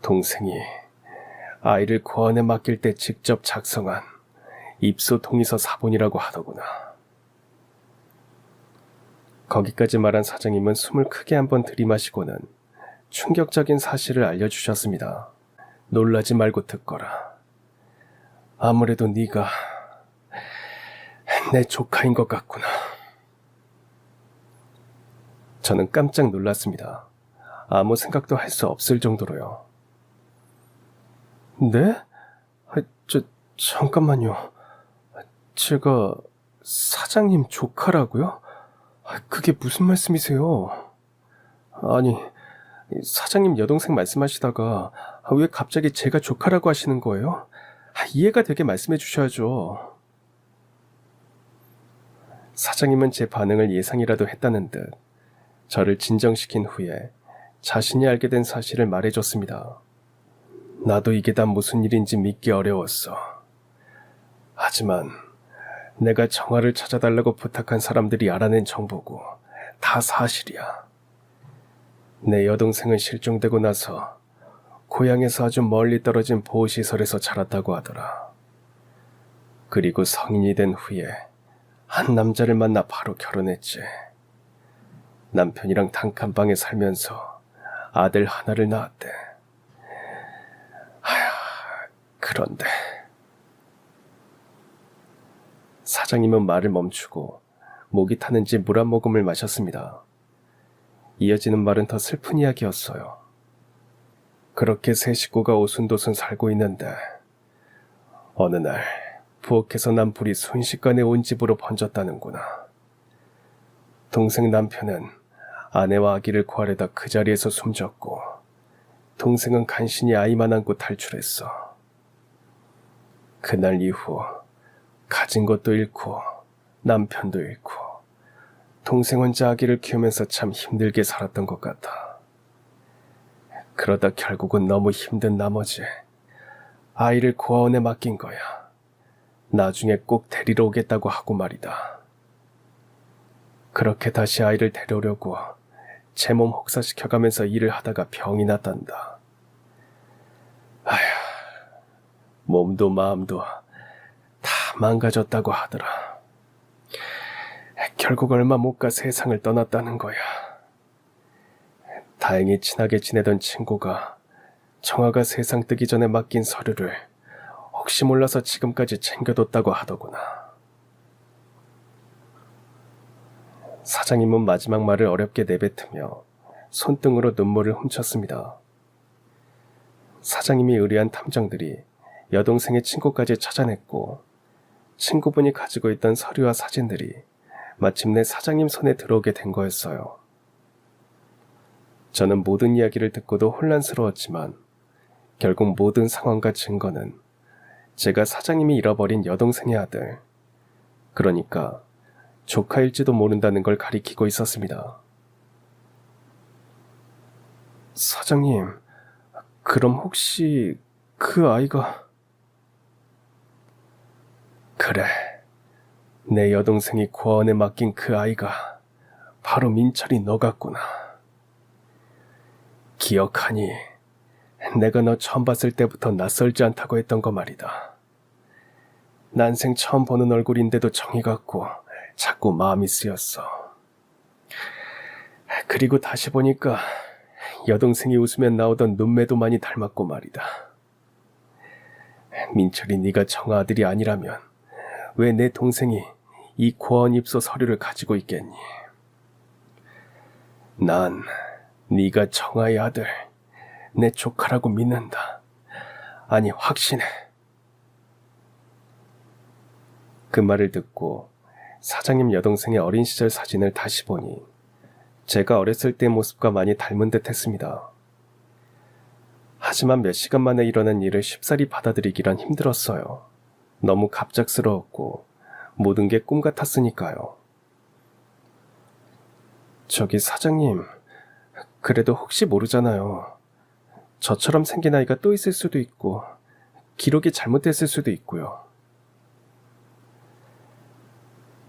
동생이 아이를 고아원에 맡길 때 직접 작성한 입소 동의서 사본이라고 하더구나. 거기까지 말한 사장님은 숨을 크게 한번 들이마시고는 충격적인 사실을 알려주셨습니다. 놀라지 말고 듣거라. 아무래도 네가 내 조카인 것 같구나. 저는 깜짝 놀랐습니다. 아무 생각도 할 수 없을 정도로요. 네? 잠깐만요. 제가 사장님 조카라고요? 그게 무슨 말씀이세요? 아니, 사장님 여동생 말씀하시다가 왜 갑자기 제가 조카라고 하시는 거예요? 이해가 되게 말씀해 주셔야죠. 사장님은 제 반응을 예상이라도 했다는 듯 저를 진정시킨 후에 자신이 알게 된 사실을 말해줬습니다. 나도 이게 다 무슨 일인지 믿기 어려웠어. 하지만 내가 정화를 찾아달라고 부탁한 사람들이 알아낸 정보고 다 사실이야. 내 여동생은 실종되고 나서 고향에서 아주 멀리 떨어진 보호시설에서 자랐다고 하더라. 그리고 성인이 된 후에 한 남자를 만나 바로 결혼했지. 남편이랑 단칸방에 살면서 아들 하나를 낳았대. 그런데 사장님은 말을 멈추고 목이 타는지 물 한 모금을 마셨습니다. 이어지는 말은 더 슬픈 이야기였어요. 그렇게 세 식구가 오순도순 살고 있는데 어느 날 부엌에서 난 불이 순식간에 온 집으로 번졌다는구나. 동생 남편은 아내와 아기를 구하려다 그 자리에서 숨졌고 동생은 간신히 아이만 안고 탈출했어. 그날 이후 가진 것도 잃고 남편도 잃고 동생 혼자 아기를 키우면서 참 힘들게 살았던 것 같아. 그러다 결국은 너무 힘든 나머지 아이를 고아원에 맡긴 거야. 나중에 꼭 데리러 오겠다고 하고 말이다. 그렇게 다시 아이를 데려오려고 제 몸 혹사시켜가면서 일을 하다가 병이 났단다. 몸도 마음도 다 망가졌다고 하더라. 결국 얼마 못 가 세상을 떠났다는 거야. 다행히 친하게 지내던 친구가 정화가 세상 뜨기 전에 맡긴 서류를 혹시 몰라서 지금까지 챙겨뒀다고 하더구나. 사장님은 마지막 말을 어렵게 내뱉으며 손등으로 눈물을 훔쳤습니다. 사장님이 의뢰한 탐정들이 여동생의 친구까지 찾아냈고 친구분이 가지고 있던 서류와 사진들이 마침내 사장님 손에 들어오게 된 거였어요. 저는 모든 이야기를 듣고도 혼란스러웠지만 결국 모든 상황과 증거는 제가 사장님이 잃어버린 여동생의 아들, 그러니까 조카일지도 모른다는 걸 가리키고 있었습니다. 사장님, 그럼 혹시 그 아이가... 그래, 내 여동생이 고아원에 맡긴 그 아이가 바로 민철이 너 같구나. 기억하니 내가 너 처음 봤을 때부터 낯설지 않다고 했던 거 말이다. 난생 처음 보는 얼굴인데도 정이 갔고 자꾸 마음이 쓰였어. 그리고 다시 보니까 여동생이 웃으면 나오던 눈매도 많이 닮았고 말이다. 민철이 네가 정아 아들이 아니라면 왜 내 동생이 이 고아원 입소 서류를 가지고 있겠니? 난 네가 정아의 아들, 내 조카라고 믿는다. 아니, 확신해. 그 말을 듣고 사장님 여동생의 어린 시절 사진을 다시 보니 제가 어렸을 때 모습과 많이 닮은 듯 했습니다. 하지만 몇 시간 만에 일어난 일을 쉽사리 받아들이기란 힘들었어요. 너무 갑작스러웠고 모든 게 꿈 같았으니까요. 저기 사장님, 그래도 혹시 모르잖아요. 저처럼 생긴 아이가 또 있을 수도 있고, 기록이 잘못됐을 수도 있고요.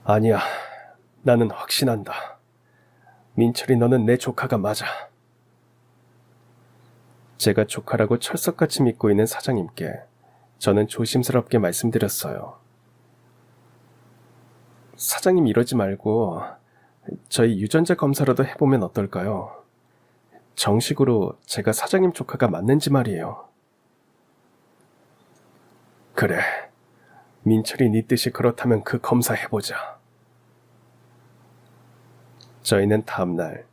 아니야, 나는 확신한다. 민철이 너는 내 조카가 맞아. 제가 조카라고 철석같이 믿고 있는 사장님께 저는 조심스럽게 말씀드렸어요. 사장님 이러지 말고 저희 유전자 검사라도 해보면 어떨까요? 정식으로 제가 사장님 조카가 맞는지 말이에요. 그래, 민철이 네 뜻이 그렇다면 그 검사 해보자. 저희는 다음날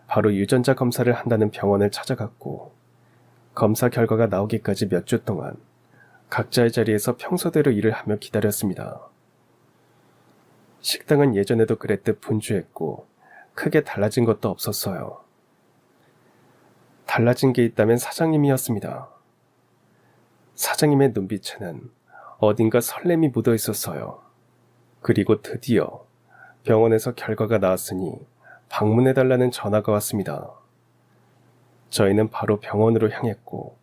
바로 유전자 검사를 한다는 병원을 찾아갔고 검사 결과가 나오기까지 몇 주 동안 각자의 자리에서 평소대로 일을 하며 기다렸습니다. 식당은 예전에도 그랬듯 분주했고 크게 달라진 것도 없었어요. 달라진 게 있다면 사장님이었습니다. 사장님의 눈빛에는 어딘가 설렘이 묻어 있었어요. 그리고 드디어 병원에서 결과가 나왔으니 방문해달라는 전화가 왔습니다. 저희는 바로 병원으로 향했고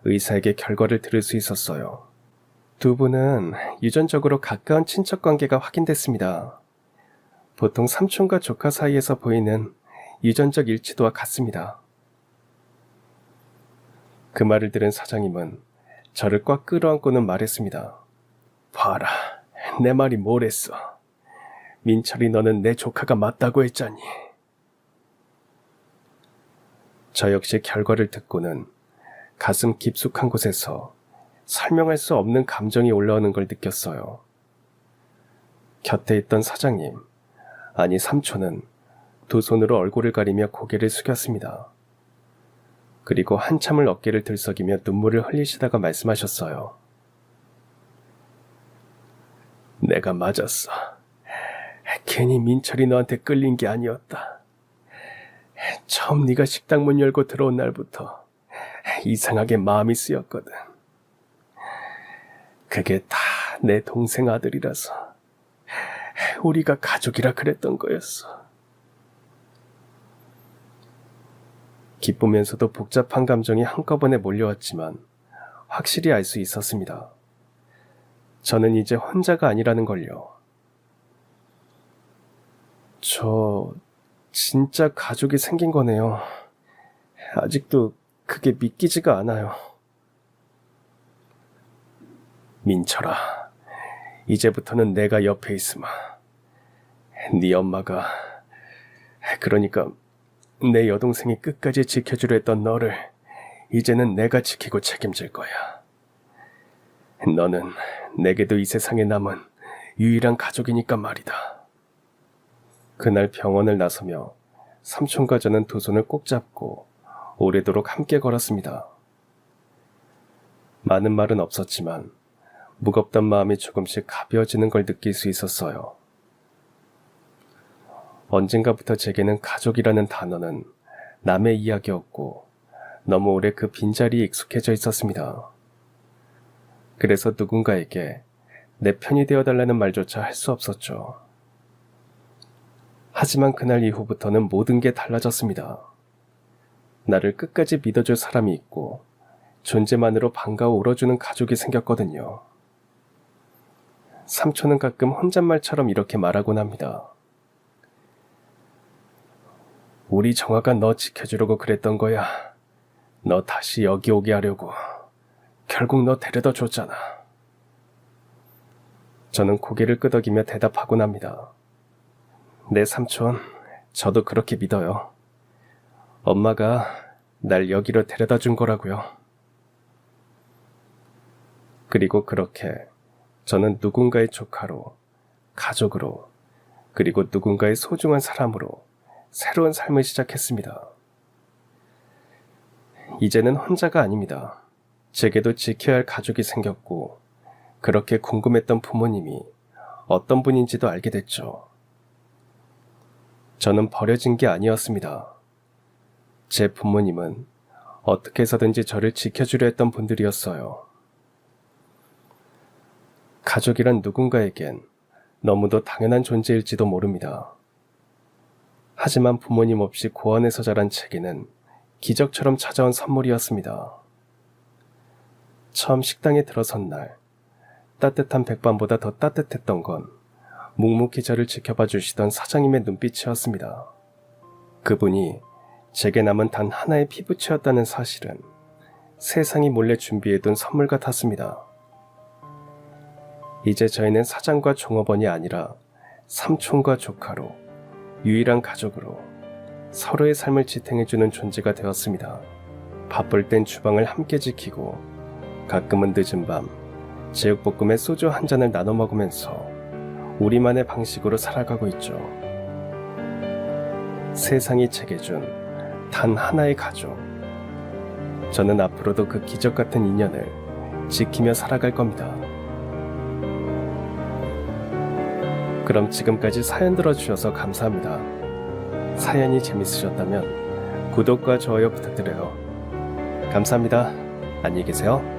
의사에게 결과를 들을 수 있었어요. 두 분은 유전적으로 가까운 친척 관계가 확인됐습니다. 보통 삼촌과 조카 사이에서 보이는 유전적 일치도와 같습니다. 그 말을 들은 사장님은 저를 꽉 끌어안고는 말했습니다. 봐라, 내 말이 뭐랬어. 민철이 너는 내 조카가 맞다고 했잖니. 저 역시 결과를 듣고는 가슴 깊숙한 곳에서 설명할 수 없는 감정이 올라오는 걸 느꼈어요. 곁에 있던 사장님, 아니 삼촌은 두 손으로 얼굴을 가리며 고개를 숙였습니다. 그리고 한참을 어깨를 들썩이며 눈물을 흘리시다가 말씀하셨어요. 내가 맞았어. 괜히 민철이 너한테 끌린 게 아니었다. 처음 네가 식당 문 열고 들어온 날부터 이상하게 마음이 쓰였거든. 그게 다 내 동생 아들이라서 우리가 가족이라 그랬던 거였어. 기쁘면서도 복잡한 감정이 한꺼번에 몰려왔지만 확실히 알 수 있었습니다. 저는 이제 혼자가 아니라는 걸요. 저 진짜 가족이 생긴 거네요. 아직도 그게 믿기지가 않아요. 민철아, 이제부터는 내가 옆에 있으마. 네 엄마가, 그러니까 내 여동생이 끝까지 지켜주려 했던 너를 이제는 내가 지키고 책임질 거야. 너는 내게도 이 세상에 남은 유일한 가족이니까 말이다. 그날 병원을 나서며 삼촌과 저는 두 손을 꼭 잡고 오래도록 함께 걸었습니다. 많은 말은 없었지만 무겁던 마음이 조금씩 가벼워지는 걸 느낄 수 있었어요. 언젠가부터 제게는 가족이라는 단어는 남의 이야기였고 너무 오래 그 빈자리에 익숙해져 있었습니다. 그래서 누군가에게 내 편이 되어달라는 말조차 할 수 없었죠. 하지만 그날 이후부터는 모든 게 달라졌습니다. 나를 끝까지 믿어줄 사람이 있고 존재만으로 반가워 울어주는 가족이 생겼거든요. 삼촌은 가끔 혼잣말처럼 이렇게 말하곤 합니다. 우리 정아가 너 지켜주려고 그랬던 거야. 너 다시 여기 오게 하려고. 결국 너 데려다 줬잖아. 저는 고개를 끄덕이며 대답하곤 합니다. 네 삼촌, 저도 그렇게 믿어요. 엄마가 날 여기로 데려다 준 거라고요. 그리고 그렇게 저는 누군가의 조카로, 가족으로, 그리고 누군가의 소중한 사람으로 새로운 삶을 시작했습니다. 이제는 혼자가 아닙니다. 제게도 지켜야 할 가족이 생겼고 그렇게 궁금했던 부모님이 어떤 분인지도 알게 됐죠. 저는 버려진 게 아니었습니다. 제 부모님은 어떻게 해서든지 저를 지켜주려 했던 분들이었어요. 가족이란 누군가에겐 너무도 당연한 존재일지도 모릅니다. 하지만 부모님 없이 고아원에서 자란 제게는 기적처럼 찾아온 선물이었습니다. 처음 식당에 들어선 날, 따뜻한 백반보다 더 따뜻했던 건 묵묵히 저를 지켜봐 주시던 사장님의 눈빛이었습니다. 그분이 제게 남은 단 하나의 피부치였다는 사실은 세상이 몰래 준비해둔 선물 같았습니다. 이제 저희는 사장과 종업원이 아니라 삼촌과 조카로, 유일한 가족으로 서로의 삶을 지탱해주는 존재가 되었습니다. 바쁠 땐 주방을 함께 지키고 가끔은 늦은 밤 제육볶음에 소주 한 잔을 나눠 먹으면서 우리만의 방식으로 살아가고 있죠. 세상이 제게 준 단 하나의 가족. 저는 앞으로도 그 기적 같은 인연을 지키며 살아갈 겁니다. 그럼 지금까지 사연 들어주셔서 감사합니다. 사연이 재밌으셨다면 구독과 좋아요 부탁드려요. 감사합니다. 안녕히 계세요.